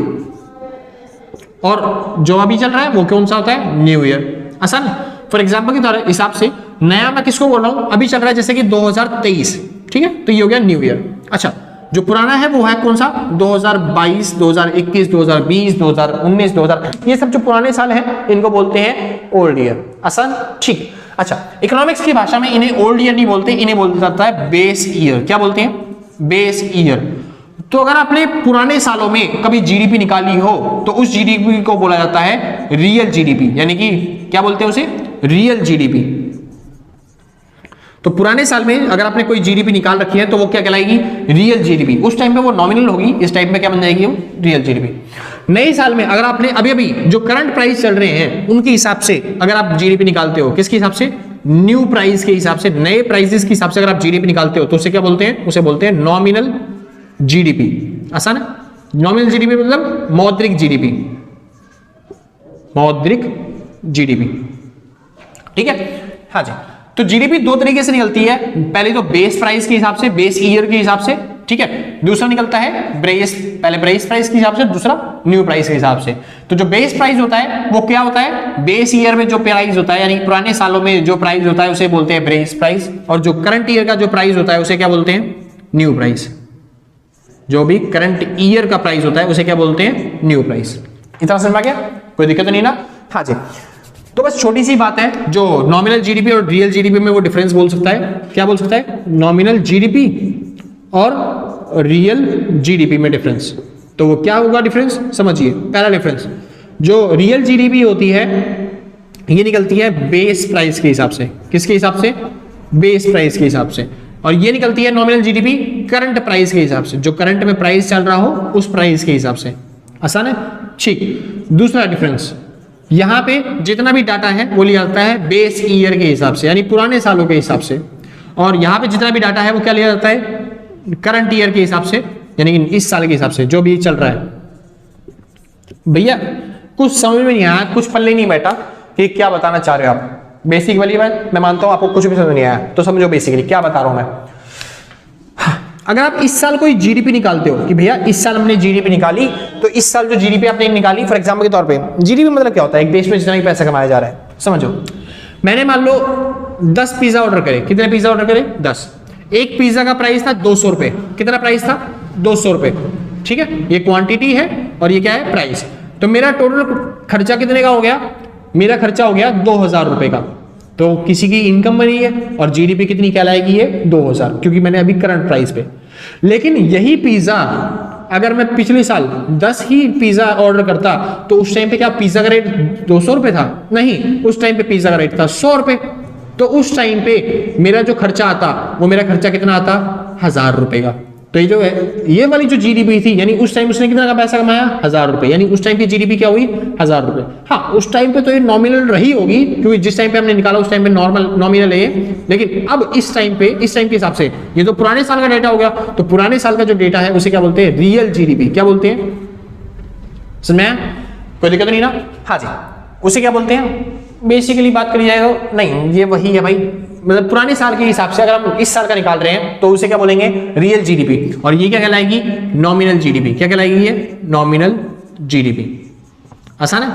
और जो अभी चल रहा है वो कौन सा होता है, न्यू ईयर। आसान। फॉर एग्जाम्पल के हिसाब से नया मैं किसको बोल रहा हूं, अभी चल रहा है जैसे कि 2023, ठीक है, तो ये हो गया न्यू ईयर। अच्छा, जो पुराना है वो है कौन सा, 2022, 2021, 2020, 2019, 2000, ये सब जो पुराने साल हैं इनको बोलते हैं ओल्ड ईयर। आसान, ठीक। अच्छा, इकोनॉमिक्स की भाषा में इन्हें ओल्ड ईयर नहीं बोलते, इन्हें बोलता जाता है बेस ईयर। क्या बोलते हैं, बेस ईयर। तो अगर आपने पुराने सालों में कभी जीडीपी निकाली हो तो उस जीडीपी को बोला जाता है रियल जीडीपी, यानी कि क्या बोलते हैं उसे, रियल जीडीपी। तो पुराने साल में अगर आपने कोई जीडीपी निकाल रखी है तो वो क्या कहलाएगी, रियल जीडीपी। उस टाइम पे वो नॉमिनल होगी, इस टाइम पे क्या बन जाएगी, वो रियल जीडीपी। नए साल में अगर आपने अभी अभी जो करंट प्राइस चल रहे हैं उनके हिसाब से अगर आप जीडीपी निकालते हो, किसके हिसाब से, न्यू प्राइस के हिसाब से, नए प्राइसेस के हिसाब से अगर आप जीडीपी निकालते हो तो उसे क्या बोलते हैं, उसे बोलते हैं नॉमिनल जीडीपी। आसान है, नॉमिनल जीडीपी मतलब मौद्रिक जीडीपी, मौद्रिक जीडीपी, ठीक है। हाँ जी, तो जीडीपी दो तरीके से निकलती है। पहले तो बेस प्राइस के हिसाब से, बेस ईयर के हिसाब से, ठीक है। दूसरा निकलता है ब्रेस, पहले ब्रेस प्राइस के हिसाब से, दूसरा न्यू प्राइस के हिसाब से। तो जो बेस प्राइस होता है वो क्या होता है, बेस ईयर में जो प्राइस होता है, यानी पुराने सालों में जो प्राइस होता है उसे बोलते हैं बेस प्राइस, और जो करंट ईयर का जो प्राइस होता है उसे क्या बोलते हैं, न्यू प्राइस। जो भी करंट ईयर का प्राइस होता है उसे क्या बोलते हैं, न्यू प्राइस। इतना समझ में आ गया, कोई दिक्कत नहीं ना। हाँ जी, तो बस छोटी सी बात है, जो नॉमिनल जीडीपी और रियल जीडीपी में वो डिफरेंस बोल सकता है, क्या बोल सकता है, नॉमिनल जीडीपी और रियल जीडीपी में डिफरेंस। तो वो क्या होगा डिफरेंस, समझिए। पहला डिफरेंस, जो रियल जीडीपी होती है ये निकलती है बेस प्राइस के हिसाब से, किसके हिसाब से, बेस प्राइस के हिसाब से। और ये निकलती है नॉमिनल जीडीपी करंट प्राइस के हिसाब से, जो करंट में प्राइस चल रहा हो उस प्राइस के हिसाब से। आसान है, ठीक। दूसरा डिफरेंस, यहां पे जितना भी डाटा है वो लिया जाता है बेस ईयर के हिसाब से, यानी पुराने सालों के हिसाब से, और यहां पे जितना भी डाटा है वो क्या लिया जाता है, करंट ईयर के हिसाब से, यानी इस साल के हिसाब से जो भी चल रहा है। भैया कुछ समझ में नहीं आया, कुछ पल्ले नहीं बैठा, कि क्या बताना चाह रहे हो आप। बेसिक वाली बात मैं मानता हूं आपको कुछ भी समझ नहीं आया, तो समझो बेसिकली क्या बता रहा हूं मैं। अगर आप इस साल कोई जीडीपी निकालते हो कि भैया इस साल हमने जीडीपी निकाली, तो इस साल जो जीडीपी आपने निकाली, फॉर एग्जांपल के तौर पे जीडीपी मतलब क्या होता है, एक देश में जितना भी पैसा कमाया जा रहा है, समझो। मैंने मान लो 10 पिज्जा ऑर्डर करे। कितने पिज्जा ऑर्डर करे? 10। एक पिज्जा का प्राइस था 200 रुपए। कितना प्राइस था? 200 रुपए। ठीक है, ये क्वांटिटी है और ये क्या है? प्राइस। तो मेरा टोटल खर्चा कितने का हो गया? मेरा खर्चा हो गया 2000 रुपए का। तो किसी की इनकम बनी है और जीडीपी कितनी कहलाएगी? ये 2000, क्योंकि मैंने अभी करंट प्राइस पे। लेकिन यही पिज्जा अगर मैं पिछले साल 10 ही पिज्जा ऑर्डर करता, तो उस टाइम पे क्या पिज्जा का रेट 200 रुपए था? नहीं, उस टाइम पे पिज्जा का रेट था 100 रुपए। तो उस टाइम पे मेरा जो खर्चा आता, वो मेरा खर्चा कितना आता? 1000 रुपए का। तो ये जो है, ये वाली जो जीडीपी थी, यानी उस टाइम उसने कितना का पैसा कमाया? 1000 रुपए। यानी उस टाइम की जीडीपी क्या हुई? 1000 रुपए। हाँ, उस टाइम पे तो ये नॉमिनल रही होगी, क्योंकि जिस टाइम पे हमने निकाला उस टाइम पे नॉमिनल है। लेकिन अब इस टाइम के हिसाब से ये तो पुराने साल का डेटा हो गया, तो पुराने साल का जो डेटा है उसे क्या बोलते हैं? Real GDP. क्या बोलते हैं? समझ में आया? कोई दिक्कत नहीं ना? हाँ जी, उसे क्या बोलते हैं? बेसिकली बात करी जाए तो नहीं, ये वही है भाई, मतलब पुराने साल के हिसाब से अगर हम इस साल का निकाल रहे हैं तो उसे क्या बोलेंगे? Real GDP. और ये क्या कहलाएगी? Nominal GDP. क्या कहलाएगी ये? Nominal GDP. आसान है?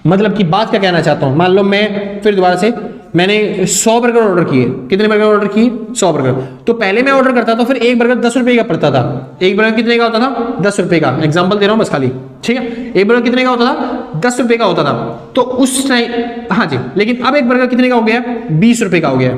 मतलब की बात क्या कहना चाहता हूं, मान लो मैं फिर दोबारा से मैंने 100 बर्गर ऑर्डर किए। कितने बर्गर ऑर्डर किए? 100 बर्गर। तो पहले मैं ऑर्डर करता तो फिर एक बर्गर 10 रुपए का पड़ता था। एक बर्गर कितने का होता था? 10 रुपए का। एग्जांपल दे रहा हूं बस खाली, ठीक है। एक बर्गर कितने का होता था? 10 रुपए का होता था। तो उस टाइम, हाँ जी, लेकिन अब एक बर्गर कितने का हो गया? 20 रुपए का हो गया।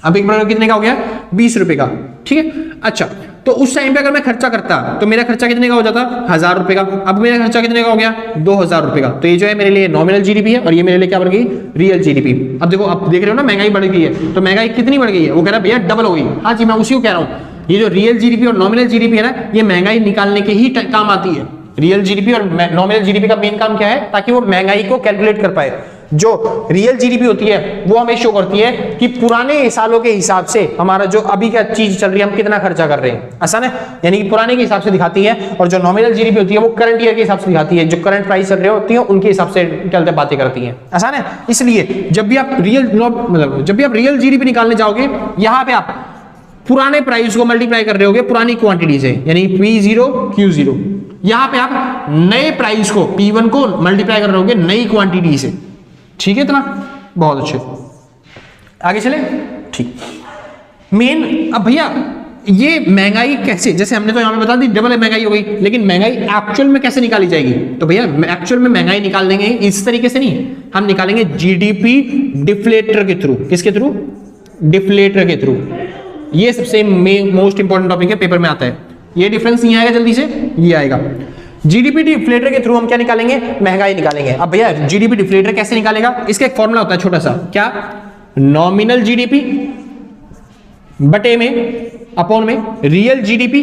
अब एक बर्गर कितने का हो गया? 20 रुपए का, ठीक है। अच्छा, तो उस टाइम पे अगर मैं खर्चा करता तो मेरा खर्चा कितने का हो जाता? 1000 रुपए का। अब मेरा खर्चा कितने का हो गया? 2000 रुपए का। तो ये जो है मेरे लिए नॉमिनल जीडीपी है और ये मेरे लिए क्या बढ़ गई? Real GDP. अब देखो, आप देख रहे हो ना, महंगाई बढ़ गई है। तो महंगाई कितनी बढ़ गई है? वो कह रहा है भैया डबल हो गई। हाँ जी, मैं उसी को कह रहा हूँ। ये जो रियल जीडीपी और नॉमिनल जीडीपी है ना, ये महंगाई निकालने के ही काम आती है। रियल जीडीपी और नॉमिनल जीडीपी का मेन काम क्या है? ताकि वो महंगाई को कैलकुलेट कर पाए। जो रियल जीडीपी होती है वो हमें शो करती है कि पुराने सालों के हिसाब से हमारा जो अभी का चीज चल रही है, हम कितना खर्चा कर रहे हैं। आसान है? यानी कि पुराने के हिसाब से दिखाती है। और जो नॉमिनल जीडीपी होती है वो करंट ईयर के हिसाब से दिखाती है। जो करंट प्राइस चल रही होती है उनके हिसाब से चलते बातें करती है। आसान है? इसलिए जब भी आप रियल जीडीपी निकालने जाओगे, यहां पे आप पुराने प्राइस को मल्टीप्लाई कर रहे होगे पुरानी क्वांटिटी से, यानी P0 Q0। यहां पे आप नए प्राइस को P1 को मल्टीप्लाई कर रहे होगे नई क्वांटिटी से। ठीक है, इतना बहुत अच्छे। आगे चले, ठीक। मेन अब भैया ये महंगाई कैसे, जैसे हमने तो यहां पे बता दी डबल महंगाई हो गई, लेकिन महंगाई एक्चुअल में कैसे निकाली जाएगी? तो भैया एक्चुअल में महंगाई निकाल देंगे इस तरीके से नहीं, हम निकालेंगे जीडीपी डिफ्लेटर के थ्रू। किसके थ्रू? डिफ्लेटर के थ्रू। ये सबसे मोस्ट इंपॉर्टेंट टॉपिक है, पेपर में आता है। ये डिफरेंस नहीं आएगा जल्दी से, ये आएगा। जीडीपी डिफ्लेटर के थ्रू हम क्या निकालेंगे? महंगाई निकालेंगे। अब भैया जीडीपी डिफ्लेटर कैसे निकालेगा? इसका एक फॉर्मूला होता है छोटा सा, क्या? नॉमिनल जीडीपी बटे में अपॉन में रियल जीडीपी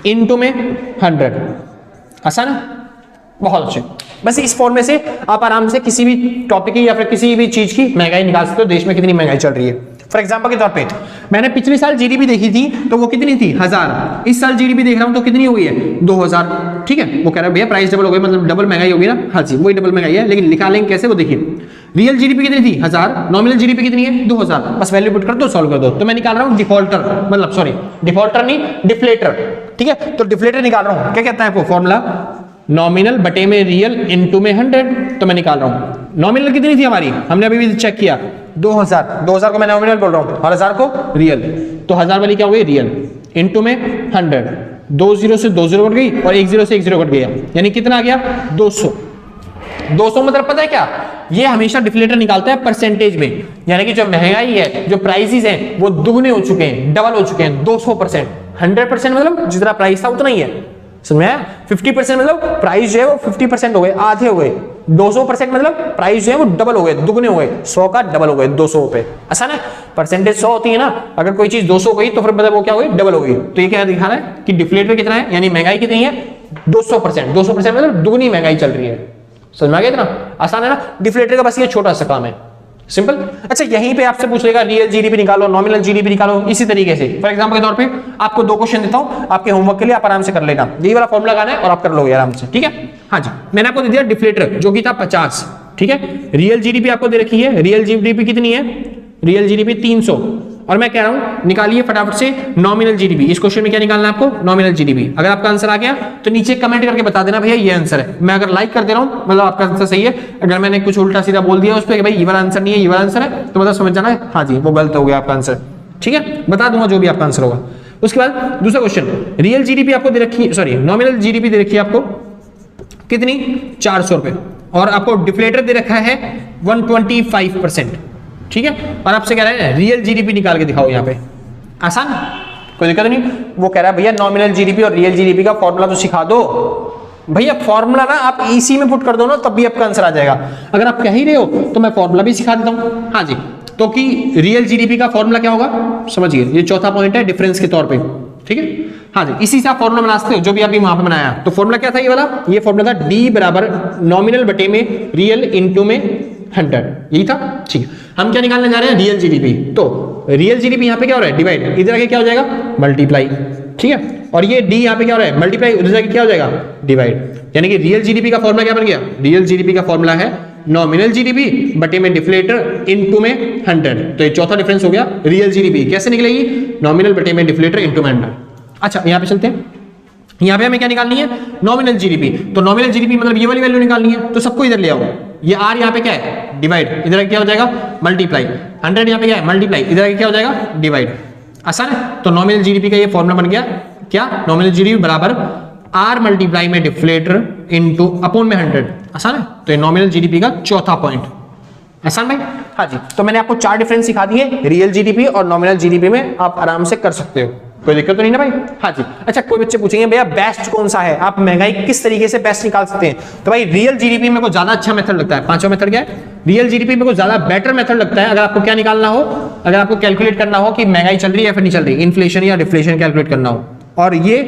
इनटू में 100। आसान है? बहुत अच्छे। बस इस फॉर्मूले से आप आराम से किसी भी टॉपिक की या फिर किसी भी चीज की महंगाई निकाल सकते हो, देश में कितनी महंगाई चल रही है। फॉर एग्जांपल के तौर पे मैंने पिछले साल जीडीपी देखी थी तो वो कितनी थी? 1000। इस साल जीडीपी देख रहा हूं तो कितनी हो गई है? 2000। ठीक है, वो कह रहा है भैया प्राइस डबल हो गई, मतलब डबल महंगाई होगी ना। हाँ जी, वही डबल महंगाई है, लेकिन निकालेंगे कैसे वो देखिए। रियल जीडीपी कितनी थी? 1000। नॉमिनल जीडीपी कितनी है? 2000। बस वैल्यू पुट कर दो, सॉल्व कर दो। तो मैं निकाल रहा हूं डिफॉल्टर, मतलब सॉरी डिफॉल्टर नहीं, डिफ्लेटर। ठीक है, तो डिफ्लेटर निकाल रहा हूं। क्या कहता है वो फॉर्मूला? नॉमिनल बटे में रियल इनटू में 100। तो मैं निकाल रहा हूं नॉमिनल कितनी थी हमारी, हमने अभी भी चेक किया 2000 को मैं नॉमिनल बोल रहा हूं और 1000 को रियल। तो 1000 वाली क्या हो गई? रियल इनटू में 100। 2 0 से 2 0 कट गई और 1 0 से 1 0 कट गया, यानी कितना आ गया? 200। 200 मतलब पता है क्या? ये हमेशा डिफ्लेटर निकालता है परसेंटेज में, यानी कि जो महंगाई है, जो प्राइसेस हैं वो दुगने हो चुके हैं, डबल हो चुके हैं। 200%। 100% मतलब जितना प्राइस था उतना ही है, समझ में आया? 50% मतलब प्राइस जो है वो 50% हो गए, आधे हो गए। 200% मतलब प्राइस जो है वो डबल हो गए, दुगने हो गए। 100 का डबल हो गए, 200 पे। आसान है? परसेंटेज 100 होती है ना, अगर कोई चीज 200 गई तो फिर मतलब वो क्या हो गई? डबल हो गई। तो ये क्या दिखा रहा है कि डिफ्लेटर कितना है, यानी महंगाई कितनी है? 200%। 200% मतलब दुगनी महंगाई चल रही है। समझ में आ गया इतना? आसान है ना? डिफ्लेटर का बस ये छोटा सा काम है, सिंपल। अच्छा यहीं पे आपसे पूछ लेगा रियल जीडीपी निकालो, नॉमिनल जीडीपी निकालो, इसी तरीके से। फॉर एग्जांपल के तौर पे आपको 2 क्वेश्चन देता हूं आपके होमवर्क के लिए, आप आराम से कर लेना, यही वाला फॉर्मूला लगाना है और आप कर लोगे आराम से, ठीक है। हाँ जी, मैंने आपको दे दिया डिफ्लेटर जो कि था 50, ठीक है। रियल जीडीपी आपको दे रखी है, रियल जीडीपी कितनी है, रियल जीडीपी 300, और मैं कह रहा हूं निकालिए फटाफट से नॉमिनल जीडीपी। इस क्वेश्चन में क्या निकालना है आपको, नॉमिनल जीडीपी। अगर आपका आंसर आ गया तो नीचे कमेंट करके बता देना भैया ये आंसर है। मैं अगर लाइक कर दे रहा हूं मतलब आपका आंसर सही है, अगर मैंने कुछ उल्टा सीधा बोल दिया उस पर कि भाई ये वाला आंसर नहीं है ये वाला आंसर है, तो मतलब समझ जाना है हाँ जी वो गलत हो गया आपका आंसर, ठीक है। बता दूंगा जो भी आपका आंसर होगा। उसके बाद दूसरा क्वेश्चन, रियल जीडीपी आपको दे रखी है, सॉरी नॉमिनल जीडीपी दे रखी है आपको कितनी, 400 रुपए, और आपको डिफ्लेटर दे रखा है 125%, ठीक है। और आपसे कह रहा है रियल जीडीपी निकाल के दिखाओ, यहाँ पे आसान, कोई दिक्कत नहीं। वो कह रहा है भैया नॉमिनल जीडीपी और रियल जीडीपी का फॉर्मूला तो सिखा दो। भैया फॉर्मूला ना आप इसी में पुट कर दो ना, तब भी आपका आंसर आ जाएगा। अगर आप कह ही रहे हो तो मैं फॉर्मूला भी सिखा देता हूं। हाँ जी, तो कि रियल जीडीपी का फॉर्मूला क्या होगा समझिए, ये चौथा पॉइंट है डिफरेंस के तौर पे, ठीक है। हाँ जी, इसी से आप फॉर्मूला बना सकते हो जो भी अभी वहां पे बनाया। तो फॉर्मूला क्या था ये वाला, ये फॉर्मूला था डी बराबर नॉमिनल बटे में रियल इनटू में 100, यही था, ठीक है। हम क्या निकालने जा रहे हैं, रियल जीडीपी। तो रियल जीडीपी यहाँ पे क्या हो रहा है, डिवाइड, इधर आके क्या हो जाएगा, मल्टीप्लाई, ठीक है। और ये डी यहाँ पे क्या हो रहा है, मल्टीप्लाई, उधर जाके क्या हो जाएगा, डिवाइड। यानी कि रियल जीडीपी का फॉर्मूला क्या बन गया, रियल जीडीपी का फॉर्मूला है नॉमिनल जीडीपी बटे में डिफ्लेटर इनटू में 100। तो ये चौथा डिफरेंस हो गया। रियल जीडीपी कैसे निकलेगी, नॉमिनल बटे में डिफ्लेटर इनटू में 100। अच्छा यहाँ पे चलते हैं, यहाँ पे हमें क्या निकालनी है, नॉमिनल जीडीपी। तो नॉमिनल जीडीपी मतलब ये वाली वैल्यू निकालनी है, तो सबको इधर ले आओ। ये आर यहाँ पे क्या है, डिवाइड, इधर क्या हो जाएगा, मल्टीप्लाई, 100 यहाँ पे क्या है, मल्टीप्लाई, इधर क्या हो जाएगा, डिवाइड। आसान है। तो नॉमिनल जीडीपी का ये फॉर्मूला बन गया क्या, नॉमिनल जीडीपी बराबर आर मल्टीप्लाई में डिफ्लेटर इनटू अपॉन में 100। आसान है। तो ये नॉमिनल जीडीपी का चौथा पॉइंट। आसान भाई। हाँ जी, तो मैंने आपको 4 डिफरेंस सिखा दिए रियल जीडीपी और नॉमिनल जीडीपी में, आप आराम से कर सकते हो, कोई दिक्कत तो नहीं ना भाई। हाँ जी। अच्छा कोई बच्चे पूछेंगे भैया बेस्ट कौन सा है, आप महंगाई किस तरीके से बेस्ट निकाल सकते हैं। तो भाई रियल जीडीपी मेरे को ज्यादा अच्छा मेथड लगता है। पांचवा मेथड क्या है, रियल जीडीपी मेरे को ज्यादा बेटर मेथड लगता है। अगर आपको क्या निकालना हो, अगर आपको कैलकुलेट करना हो कि महंगाई चल रही है या फिर नहीं चल रही, इन्फ्लेशन या डिफ्लेशन कैलकुलेट करना हो। और ये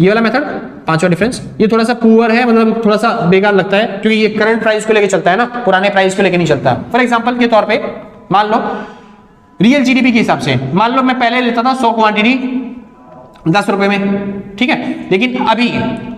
वाला मेथड पांचवा डिफरेंस ये थोड़ा सा पुअर है, मतलब थोड़ा सा बेकार लगता है, क्योंकि ये करंट प्राइस को लेके चलता है ना, पुराने प्राइस को लेके नहीं चलता। फॉर एग्जांपल के तौर पे मान लो रियल जीडीपी के हिसाब से, मान लो मैं पहले लेता था 100 क्वांटिटी 10 रुपए में, ठीक है। लेकिन अभी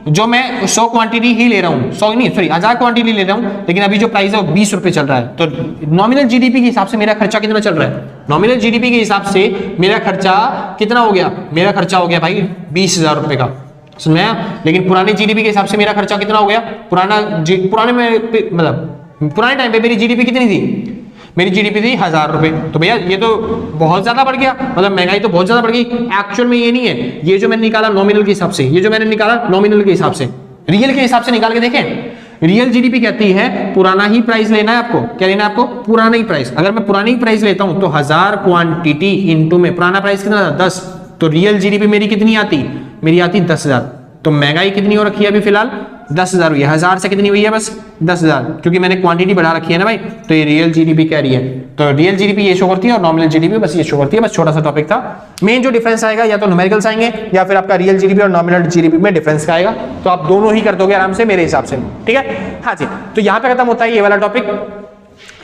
जो मैं 100 क्वांटिटी ही ले रहा हूं, 100 नहीं सॉरी 1000 क्वांटिटी ले रहा हूं, लेकिन अभी जो प्राइस है वो 20 रुपए चल रहा है। तो नॉमिनल जीडीपी के हिसाब से मेरा खर्चा कितना चल रहा है, नॉमिनल जीडीपी के हिसाब से मेरा खर्चा कितना हो गया, मेरा खर्चा हो गया भाई 20,000 रुपए का, समझ में आया। लेकिन पुराने जीडीपी के हिसाब से मेरा खर्चा कितना हो गया, पुराने में मतलब पुराने टाइम पे मेरी जीडीपी कितनी थी, मेरी जीडीपी थी 1000 रुपए। तो भैया ये तो बहुत ज्यादा बढ़ गया, मतलब महंगाई तो बहुत ज्यादा बढ़ गई। एक्चुअल में ये नहीं है, ये जो मैंने निकाला नॉमिनल के हिसाब से, ये जो मैंने निकाला नॉमिनल के हिसाब से, रियल के हिसाब से निकाल के देखें। रियल जीडीपी कहती है पुराना ही प्राइस लेना है आपको, क्या लेना है आपको, पुराना ही प्राइस। अगर मैं पुरानी ही प्राइस लेता हूं तो 1000 क्वांटिटी इंटू में पुराना प्राइस कितना था 10, तो रियल जीडीपी मेरी कितनी आती, मेरी आती 10,000। तो महंगाई कितनी हो रखी है अभी फिलहाल 10,000 हुई है, 1000 से कितनी हुई है बस 10,000, क्योंकि मैंने क्वांटिटी बढ़ा रखी है ना भाई। तो ये रियल जीडीपी कह रही है, तो रियल जीडीपी ये शो करती है और नॉमिनल जीडीपी बस ये शो करती है। बस छोटा सा टॉपिक था। मेन जो डिफरेंस आएगा या तो न्यूमेरिकल्स आएंगे या फिर आपका रियल जीडीपी और नॉमिनल जीडीपी में डिफरेंस का आएगा, तो आप दोनों ही कर दोगे आराम से मेरे हिसाब से, ठीक है। हाँ जी, तो यहाँ पे खत्म होता है ये वाला टॉपिक,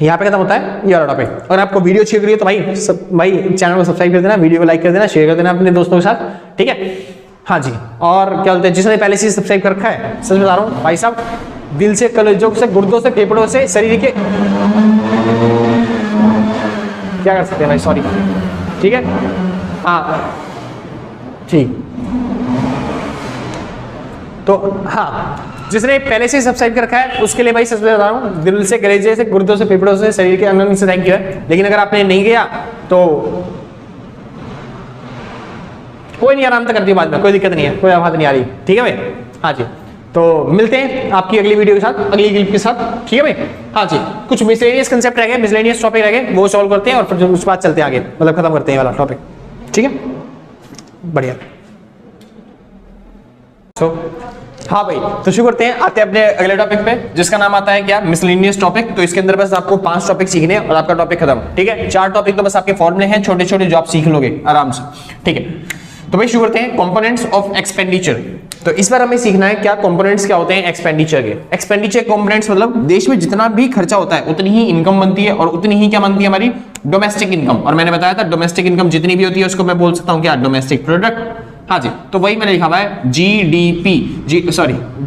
यहाँ पे खत्म होता है ये वाला टॉपिक। अगर आपको वीडियो अच्छी लग रही है तो भाई चैनल को सब्सक्राइब कर देना, वीडियो को लाइक कर देना, शेयर कर देना अपने दोस्तों के साथ, ठीक है। हाँ जी, और क्या बोलते हैं, जिसने पहले से सब्सक्राइब कर रखा है, सच बता रहा हूँ भाई साहब, दिल से, कलेजों से, गुर्दों से, फेफड़ों से, शरीर के क्या कर सकते हैं भाई, सॉरी, ठीक है। हाँ ठीक, तो हाँ जिसने पहले से सब्सक्राइब कर रखा है उसके लिए भाई सच बता रहा हूँ, दिल से, कलेजे से, गुर्दों से, फेफड़ों से, शरीर के अंदर से थैंक यू है। लेकिन अगर आपने नहीं किया तो कोई नहीं, आराम से कर दिया बाद में, कोई दिक्कत नहीं है, कोई आवाज नहीं आ रही, ठीक है भाई। हाँ जी, तो मिलते हैं आपकी अगली वीडियो के साथ, अगली क्लिप के साथ, ठीक है भाई। हाँ जी, कुछ मिसलेनियस कंसेप्ट रह गए, मिसलेनियस टॉपिक रह गए, वो सॉल्व करते हैं और फिर उसके बाद चलते हैं आगे, मतलब खत्म करते हैं वाला टॉपिक, ठीक है, बढ़िया। हाँ भाई, तो शुरू करते हैं, आते हैं अपने अगले टॉपिक पे, जिसका नाम आता है क्या, मिसलेनियस टॉपिक। तो इसके अंदर बस आपको 5 टॉपिक सीखने और आपका टॉपिक खत्म, ठीक है। 4 टॉपिक तो बस आपके फॉर्मूले हैं छोटे छोटे जो आप सीख लोगे आराम से, ठीक है। तो भाई शुरू करते हैं, कंपोनेंट्स ऑफ एक्सपेंडिचर। तो इस बार हमें सीखना है क्या कंपोनेंट्स क्या होते हैं एक्सपेंडिचर के। एक्सपेंडिचर कंपोनेंट्स मतलब देश में जितना भी खर्चा होता है उतनी ही इनकम बनती है और उतनी ही क्या बनती है हमारी डोमेस्टिक इनकम। और मैंने बताया था डोमेस्टिक इनकम जितनी भी होती है उसको मैं बोल सकता हूं क्या डोमेस्टिक प्रोडक्ट। हाँ जी, तो वही मैंने लिखा हुआ है जीडीपी,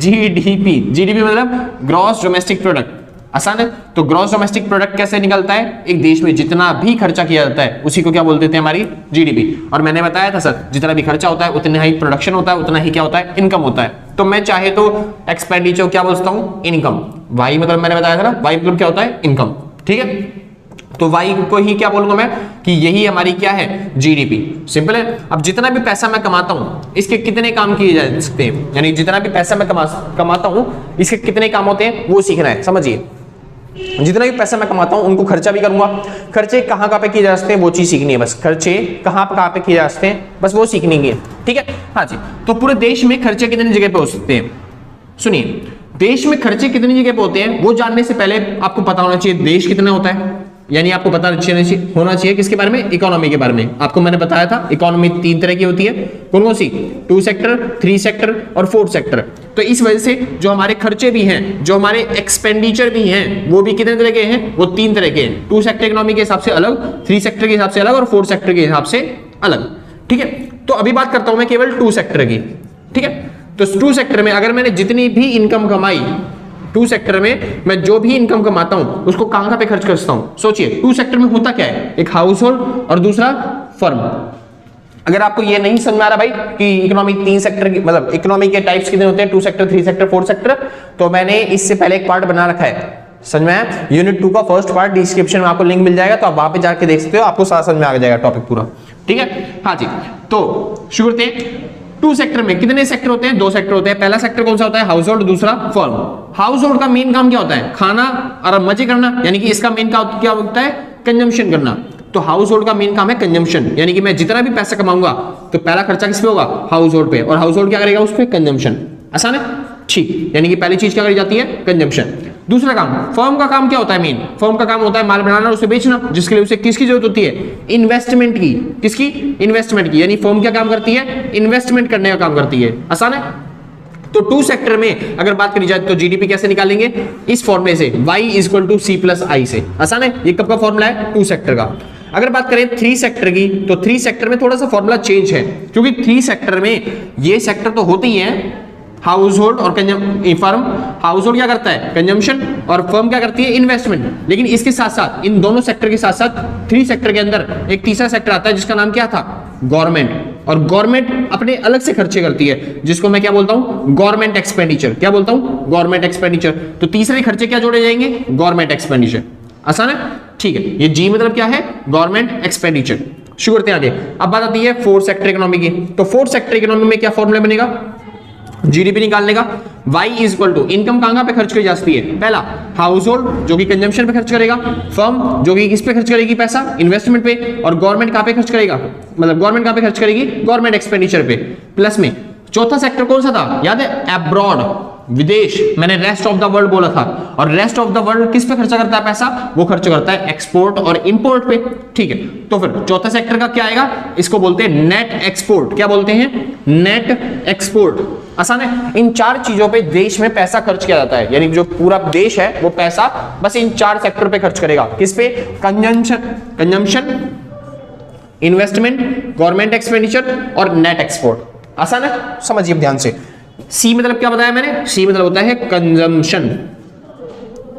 जीडीपी मतलब ग्रॉस डोमेस्टिक प्रोडक्ट। आसान है। तो ग्रॉस डोमेस्टिक प्रोडक्ट कैसे निकलता है, एक देश में जितना भी खर्चा किया जाता है उसी को क्या बोलते थे हमारी जीडीपी। और मैंने बताया था सर जितना भी खर्चा होता है उतना ही प्रोडक्शन होता है, उतना ही क्या होता है इनकम होता है। तो मैं चाहे तो एक्सपेंडिचर क्या बोलता हूं इनकम, वाई मतलब मैंने बताया था ना वाई मतलब क्या होता है इनकम, ठीक है। तो वाई को ही क्या बोलूंगा मैं कि यही हमारी क्या है जीडीपी, सिंपल है। अब जितना भी पैसा मैं कमाता हूं इसके कितने काम किए जा सकते हैं, यानी जितना भी पैसा मैं कमाता हूं इसके कितने काम होते हैं वो सीखना है। समझिए जितना भी पैसा मैं कमाता हूं उनको खर्चा भी करूंगा, खर्चे कहां पे किए जा सकते हैं वो चीज सीखनी है, बस खर्चे कहां पे किए जा सकते हैं बस वो सीखनी है, ठीक है। हाँ जी, तो पूरे देश में खर्चे कितनी जगह पे हो सकते हैं, सुनिए देश में खर्चे कितनी जगह पे होते हैं वो जानने से पहले आपको पता होना चाहिए देश कितना होता है, यानी आपको पता होना चाहिए किसके बारे में, इकोनॉमी के बारे में। आपको मैंने बताया था इकोनॉमी 3 तरह की होती है, कौन कौन सी, 2 सेक्टर, 3 सेक्टर और 4 सेक्टर। तो इस वजह से जो हमारे खर्चे भी हैं, जो हमारे एक्सपेंडिचर भी हैं, वो भी कितने तरह के हैं, वो 3 तरह के हैं। 2 सेक्टर इकोनॉमी के हिसाब से अलग, 3 सेक्टर के हिसाब से अलग और 4 सेक्टर के हिसाब से अलग, ठीक है। तो अभी बात करता हूं मैं केवल 2 सेक्टर की, ठीक है। तो 2 सेक्टर में अगर मैंने जितनी भी इनकम कमाई, 2 सेक्टर में मैं जो भी इनकम कमाता हूं उसको कहां पे खर्च करता हूं। सोचिए 2 सेक्टर में होता क्या है, एक हाउस होल्ड और दूसरा फर्म। अगर आपको ये नहीं समझ में आ रहा भाई कि इकोनॉमी 3 सेक्टर की मतलब इकोनॉमी के टाइप्स कितने होते हैं, 2 सेक्टर, 3 सेक्टर, 4 सेक्टर, तो मैंने इससे पहले एक पार्ट बना रखा है, समझ में आया। यूनिट 2 का फर्स्ट पार्ट डिस्क्रिप्शन में आपको लिंक मिल जाएगा, तो आप वहां पे जाके देख सकते हो, आपको सारा समझ में आ जाएगा टॉपिक पूरा, ठीक है। हाँ जी, तो शुरू करते हैं। 2 सेक्टर में कितने सेक्टर होते हैं, 2 सेक्टर होते हैं। पहला सेक्टर कौन सा होता है, हाउस होल्ड, दूसरा फर्म। हाउस होल्ड का मेन काम क्या होता है, खाना और मजे करना, यानी कि इसका मेन काम क्या होता है, कंजम्पशन करना। तो हाउस होल्ड का मेन काम है कंजम्पशन, यानी कि मैं जितना भी पैसा कमाऊंगा तो पहला खर्चा किस पे होगा, हाउस होल्ड पे, और हाउस होल्ड क्या करेगा उस पे, कंजम्पशन। आसान है, ठीक। यानी कि पहली चीज क्या करी जाती है, कंजम्पशन। दूसरा काम, फर्म का काम क्या होता है, मेन फर्म का काम होता है माल बनाना और उसे बेचना, जिसके लिए उसे किसकी जरूरत होती है, इन्वेस्टमेंट की। किसकी, इन्वेस्टमेंट की। यानी फर्म क्या काम करती है, इन्वेस्टमेंट करने का काम करती है। आसान है। तो 2 सेक्टर में अगर बात करी जाए तो जीडीपी कैसे निकालेंगे, इस फॉर्मूले से, y = C+I से। आसान है, ये कब का फॉर्मूला है, 2 सेक्टर का। अगर बात करें 3 सेक्टर की, तो 3 सेक्टर में थोड़ा सा फॉर्मूला चेंज है, क्योंकि 3 सेक्टर में ये सेक्टर तो होते ही है, हाउस होल्ड और फर्म। हाउस होल्ड क्या करता है, कंजम्पशन, और फर्म क्या करती है, इन्वेस्टमेंट। लेकिन इसके साथ साथ, इन दोनों सेक्टर के साथ साथ 3 सेक्टर के अंदर एक तीसरा सेक्टर आता है जिसका नाम क्या था, गवर्नमेंट। और गवर्नमेंट अपने अलग से खर्चे करती है, जिसको मैं क्या बोलता हूं, गवर्नमेंट एक्सपेंडिचर। क्या बोलता हूं, गवर्नमेंट एक्सपेंडिचर। तो तीसरे खर्चे क्या जोड़े जाएंगे, गवर्नमेंट एक्सपेंडिचर। आसान है, ठीक है। ये जी मतलब क्या है, गवर्नमेंट एक्सपेंडिचर। शुरू करते हैं आगे। अब बात आती है 4 सेक्टर इकोनॉमी की। तो 4 सेक्टर इकोनॉमी में क्या फॉर्मूला बनेगा, जीडीपी निकालने का। y = इनकम कहां पे खर्च की जा सकती है, पहला हाउस होल्ड जो कि कंजम्पशन पे खर्च करेगा, फर्म जो कि किस पे खर्च करेगी पैसा, इन्वेस्टमेंट पे, और गवर्नमेंट कहां पे खर्च करेगा, मतलब गवर्नमेंट कहां पे खर्च करेगी, गवर्नमेंट एक्सपेंडिचर पे। प्लस में चौथा सेक्टर कौन सा था, याद है, अब्रॉड, विदेश। मैंने रेस्ट ऑफ द वर्ल्ड बोला था, और रेस्ट ऑफ द वर्ल्ड किस पे खर्चा करता है पैसा, वो खर्च करता है एक्सपोर्ट और इंपोर्ट पे, ठीक है। तो फिर चौथा सेक्टर का क्या आएगा, इसको बोलते हैं नेट एक्सपोर्ट। क्या बोलते हैं, नेट एक्सपोर्ट। आसान है। इन 4 चीजों पे देश में पैसा खर्च किया जाता है, यानी जो पूरा देश है वो पैसा बस इन 4 सेक्टर पे खर्च करेगा। किस पे, कंजम्पशन, इन्वेस्टमेंट, गवर्नमेंट एक्सपेंडिचर और नेट एक्सपोर्ट। आसान है, समझिए ध्यान से। सी मतलब क्या बताया मैंने, सी मतलब होता है कंजम्पशन।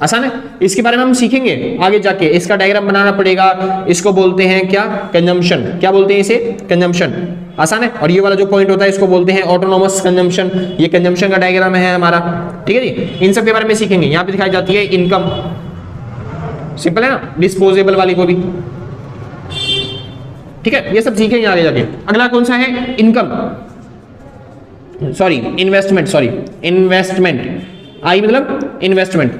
आसान है, इसके बारे में हम सीखेंगे आगे जाके, इसका डायग्राम बनाना पड़ेगा। इसको बोलते हैं क्या, कंजम्पशन। क्या बोलते हैं इसे, कंजम्पशन। आसान है। और ये वाला जो पॉइंट होता है इसको बोलते हैं ऑटोनोमस कंजम्पशन। ये कंजम्पशन का डायग्राम है हमारा, ठीक है जी। इन सब के बारे में सीखेंगे। यहाँ पे दिखाई जाती है इनकम, सिंपल है ना, डिस्पोजेबल वाली को भी, ठीक है। ये सब सीखेंगे आगे जाके। अगला कौन सा है, इनकम, सॉरी इन्वेस्टमेंट। आई मतलब इन्वेस्टमेंट।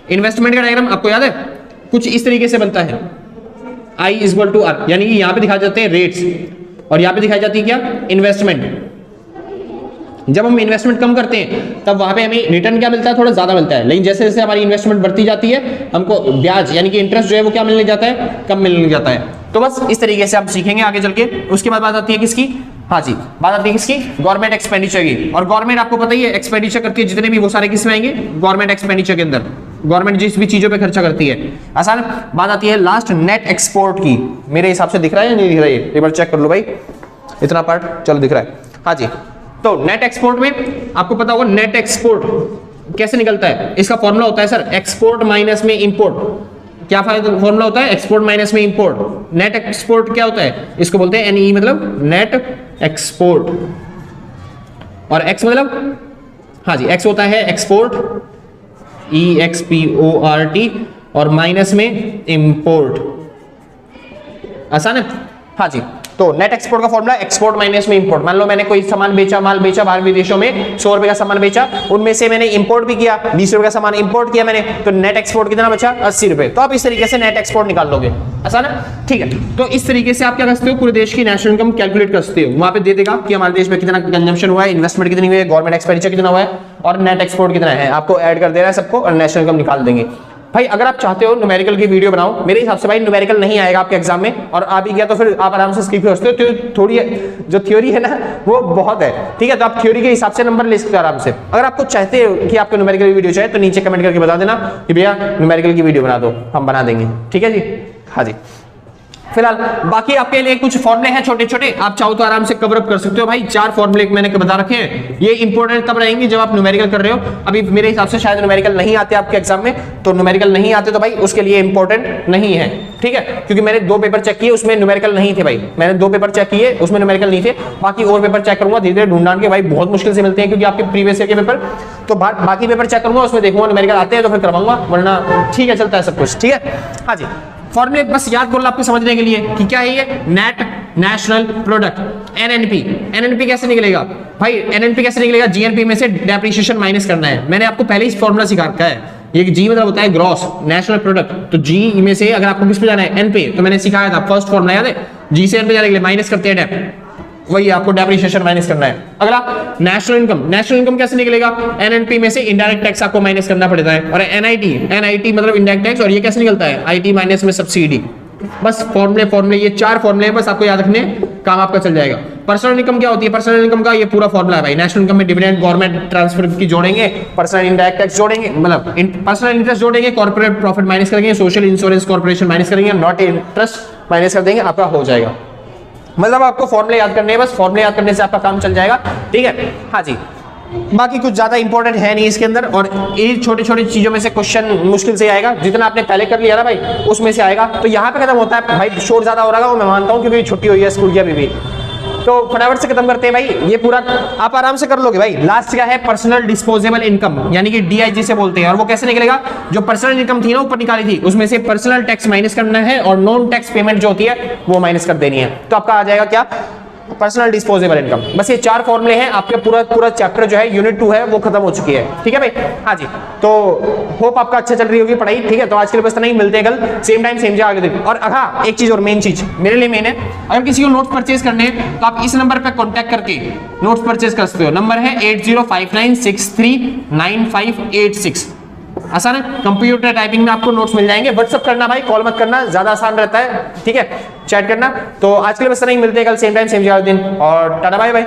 इन्वेस्टमेंट का डायग्राम आपको याद है, कुछ इस तरीके से बनता है, I = R, यानी कि यहां पे दिखाए जाते हैं रेट्स, और यहां पे दिखाई जाती है क्या, इन्वेस्टमेंट। जब हम इन्वेस्टमेंट कम करते हैं तब वहां पे हमें रिटर्न क्या मिलता है, थोड़ा ज्यादा मिलता है। लेकिन जैसे जैसे हमारी इन्वेस्टमेंट बढ़ती जाती है हमको ब्याज यानी कि इंटरेस्ट जो है वो क्या मिलने जाता है, कम मिलने जाता है। तो बस इस तरीके से आप सीखेंगे आगे चल के। उसके बाद बात आती है किसकी, हाँ जी, बात आती है किसकी, गवर्नमेंट एक्सपेंडिचर की। और गवर्नमेंट आपको पता ही है एक्सपेंडिचर करती है जितने भी, वो सारे किस में आएंगे, गवर्नमेंट एक्सपेंडिचर के अंदर। गवर्नमेंट जिस भी चीजों पे खर्चा करती है। आसान बात आती है लास्ट नेट एक्सपोर्ट की। मेरे हिसाब से दिख रहा है या नहीं दिख रहा है, एक बार चेक कर लो भाई, इतना पार्ट चलो दिख रहा है। हाँ जी, तो नेट एक्सपोर्ट में आपको पता होगा नेट एक्सपोर्ट कैसे निकलता है, इसका फॉर्मूला होता है सर एक्सपोर्ट माइनस में इंपोर्ट। क्या फॉर्मूला होता है, एक्सपोर्ट माइनस में इंपोर्ट। नेट एक्सपोर्ट क्या होता है, इसको बोलते हैं एनई, मतलब नेट एक्सपोर्ट। और एक्स मतलब, हाँ जी, एक्स होता है एक्सपोर्ट, EXPORT, और माइनस में इंपोर्ट। आसान है। हाँ जी, तो नेट एक्सपोर्ट का फॉर्मूला एक्सपोर्ट माइनस में इंपोर्ट। मान लो मैंने कोई सामान बेचा, माल बेचा बाहर विदेशों में, 100 रुपए का सामान बेचा, उनमें से मैंने इंपोर्ट भी किया, 20 रुपए का सामान इंपोर्ट किया मैंने, तो नेट एक्सपोर्ट कितना बचा, 80 रुपए। तो आप इस तरीके से नेट एक्सपोर्ट निकाल लोगे। आसान है, ठीक है। तो इस तरीके से आप क्या कर सकते हो, पूरे देश की नेशनल इनकम कैलकुलेट कर सकते हो। वहां पे दे देगा कि हमारे देश में कितना कंजम्पशन हुआ है, इन्वेस्टमेंट कितनी हुई है, गवर्नमेंट एक्सपेंडिचर कितना हुआ है, और नेट एक्सपोर्ट कितना है, आपको ऐड कर देना है सबको, और नेशनल इनकम निकाल देंगे। भाई अगर आप चाहते हो न्यूमेरिकल की वीडियो बनाओ, मेरे हिसाब से भाई न्यूमेरिकल नहीं आएगा आपके एग्जाम में, और आ भी गया तो फिर आप आराम से स्किप कर सकते हो। तो थोड़ी जो थ्योरी है ना वो बहुत है, ठीक है, तो आप थ्योरी के हिसाब से नंबर ले सकते हो आराम से। अगर आपको चाहते हो कि आपको न्यूमेरिकल की वीडियो चाहिए तो नीचे कमेंट करके बता देना कि भैया न्यूमेरिकल की वीडियो बना दो, हम बना देंगे, ठीक है जी। हाँ जी, फिलहाल बाकी आपके लिए कुछ फॉर्मुले हैं छोटे छोटे, आप चाहो तो आराम से कवर अप कर सकते हो। भाई 4 फॉर्मुले मैंने बता रखे हैं, ये इंपॉर्टेंट तब रहेंगे जब आप न्यूमेरिकल कर रहे हो। अभी मेरे हिसाब से शायद न्यूमेरिकल नहीं आते आपके एग्जाम में, तो न्यूमेरिकल नहीं आते तो भाई उसके लिए इंपॉर्टेंट नहीं है, ठीक है, क्योंकि मैंने 2 पेपर चेक किए उसमें न्यूमेरिकल नहीं थे भाई। मैंने 2 पेपर चेक किए उसमें न्यूमेरिकल नहीं थे, बाकी और पेपर चेक करूंगा धीरे धीरे ढूंढ के, भाई बहुत मुश्किल से मिलते हैं क्योंकि आपके प्रीवियस ईयर के पेपर, तो बाकी पेपर चेक करूंगा उसमें देखूंगा न्यूमेरिकल आते हैं तो फिर करवाऊंगा, वरना ठीक है चलता है सब कुछ, ठीक है। हाँ जी, फॉर्मूले बस याद कर लो आपको समझने के लिए कि क्या है ये, net national product, NNP. NNP कैसे निकलेगा भाई, एनएनपी कैसे निकलेगा, जीएनपी में से डेप्रिसिएशन माइनस करना है। मैंने आपको पहले ही फॉर्मूला सिखा रखा है, ये जी मतलब होता है ग्रॉस नेशनल प्रोडक्ट, तो जी में से अगर आपको किस पे जाना है, एन पे, तो मैंने सिखाया था फर्स्ट फॉर्मूला याद है, जी से एन पे जाने के लिए माइनस करते हैं डेप, वही आपको डेप्रिसिएशन माइनस करना है। अगला नेशनल इनकम, नेशनल इनकम कैसे निकलेगा, एनएनपी में से इनडायरेक्ट टैक्स आपको माइनस करना पड़ता है, और एनआईटी मतलब इनडायरेक्ट टैक्स, और ये कैसे निकलता है, आईटी माइनस में सब्सिडी। बस फॉर्मूले ये 4 फॉर्मूले बस आपको याद रखने, काम आपका चल जाएगा। पर्सनल इनकम क्या होती है, पर्सनल इनकम का ये पूरा फॉर्मूला है भाई। नेशनल इनकम में डिविडेंड, गवर्नमेंट ट्रांसफर की जोड़ेंगे, पर्सनल इनडायरेक्ट टैक्स जोड़ेंगे, मतलब पर्सनल इंटरेस्ट जोड़ेंगे, कॉर्पोरेट प्रॉफिट माइनस करेंगे, सोशल इंश्योरेंस कॉर्पोरेशन माइनस करेंगे, नॉट इंटरेस्ट माइनस कर देंगे, आपका हो जाएगा। मतलब आपको फॉर्मूले याद करने हैं, बस फॉर्मूले याद करने से आपका काम चल जाएगा, ठीक है। हाँ जी, बाकी कुछ ज्यादा इंपॉर्टेंट है नहीं इसके अंदर, और ये छोटी छोटी चीजों में से क्वेश्चन मुश्किल से आएगा, जितना आपने पहले कर लिया ना भाई उसमें से आएगा। तो यहाँ पे खत्म होता है भाई, शोर ज्यादा हो रहा है वो मैं मानता हूँ क्योंकि छुट्टी हुई है स्कूल की अभी भी, तो फटाफट से खत्म करते हैं भाई। ये पूरा आप आराम से कर लोगे भाई। लास्ट क्या है, पर्सनल डिस्पोजेबल इनकम, यानी कि डीआईजी से बोलते हैं, और वो कैसे निकलेगा, जो पर्सनल इनकम थी ना ऊपर निकाली थी उसमें से पर्सनल टैक्स माइनस करना है, और नॉन टैक्स पेमेंट जो होती है वो माइनस कर देनी है, तो आपका आ जाएगा क्या, पर्सनल डिस्पोजेबल इनकम। बस ये 4 फॉर्मूले हैं, आपके पूरा चैप्टर जो है यूनिट 2 है वो खत्म हो चुकी है, ठीक है भाई। हाँ जी, तो होप आपका अच्छा चल रही होगी पढ़ाई, ठीक है। तो आज के लिए बस नहीं, मिलते हैं कल सेम टाइम सेम जगह आगे दिन। और हाँ एक चीज और, मेन चीज मेरे लिए मेन है, अगर किसी को नोट्स परचेज करने हैं तो आप इस नंबर पर कॉन्टैक्ट करके नोट्स परचेज कर सकते हो। नंबर है 8059639586। आसान है, कंप्यूटर टाइपिंग में आपको नोट्स मिल जाएंगे। व्हाट्सअप करना भाई, कॉल मत करना, ज्यादा आसान रहता है, ठीक है, चैट करना। तो आज के लिए बस नहीं, मिलते हैं कल सेम टाइम सेम जगह दिन, और टाटा बाय बाय।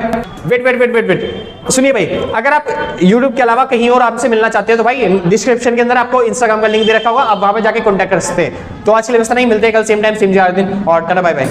वेट सुनिए भाई, अगर आप YouTube के अलावा कहीं और आपसे मिलना चाहते हो तो भाई डिस्क्रिप्शन के अंदर आपको Instagram का लिंक दे रखा होगा, आप वहां पे जाके कॉन्टैक्ट कर सकते हैं। तो आज के लिए बस नहीं, मिलते हैं कल सेम टाइम सेम जगह दिन, और टाटा बाय बाय।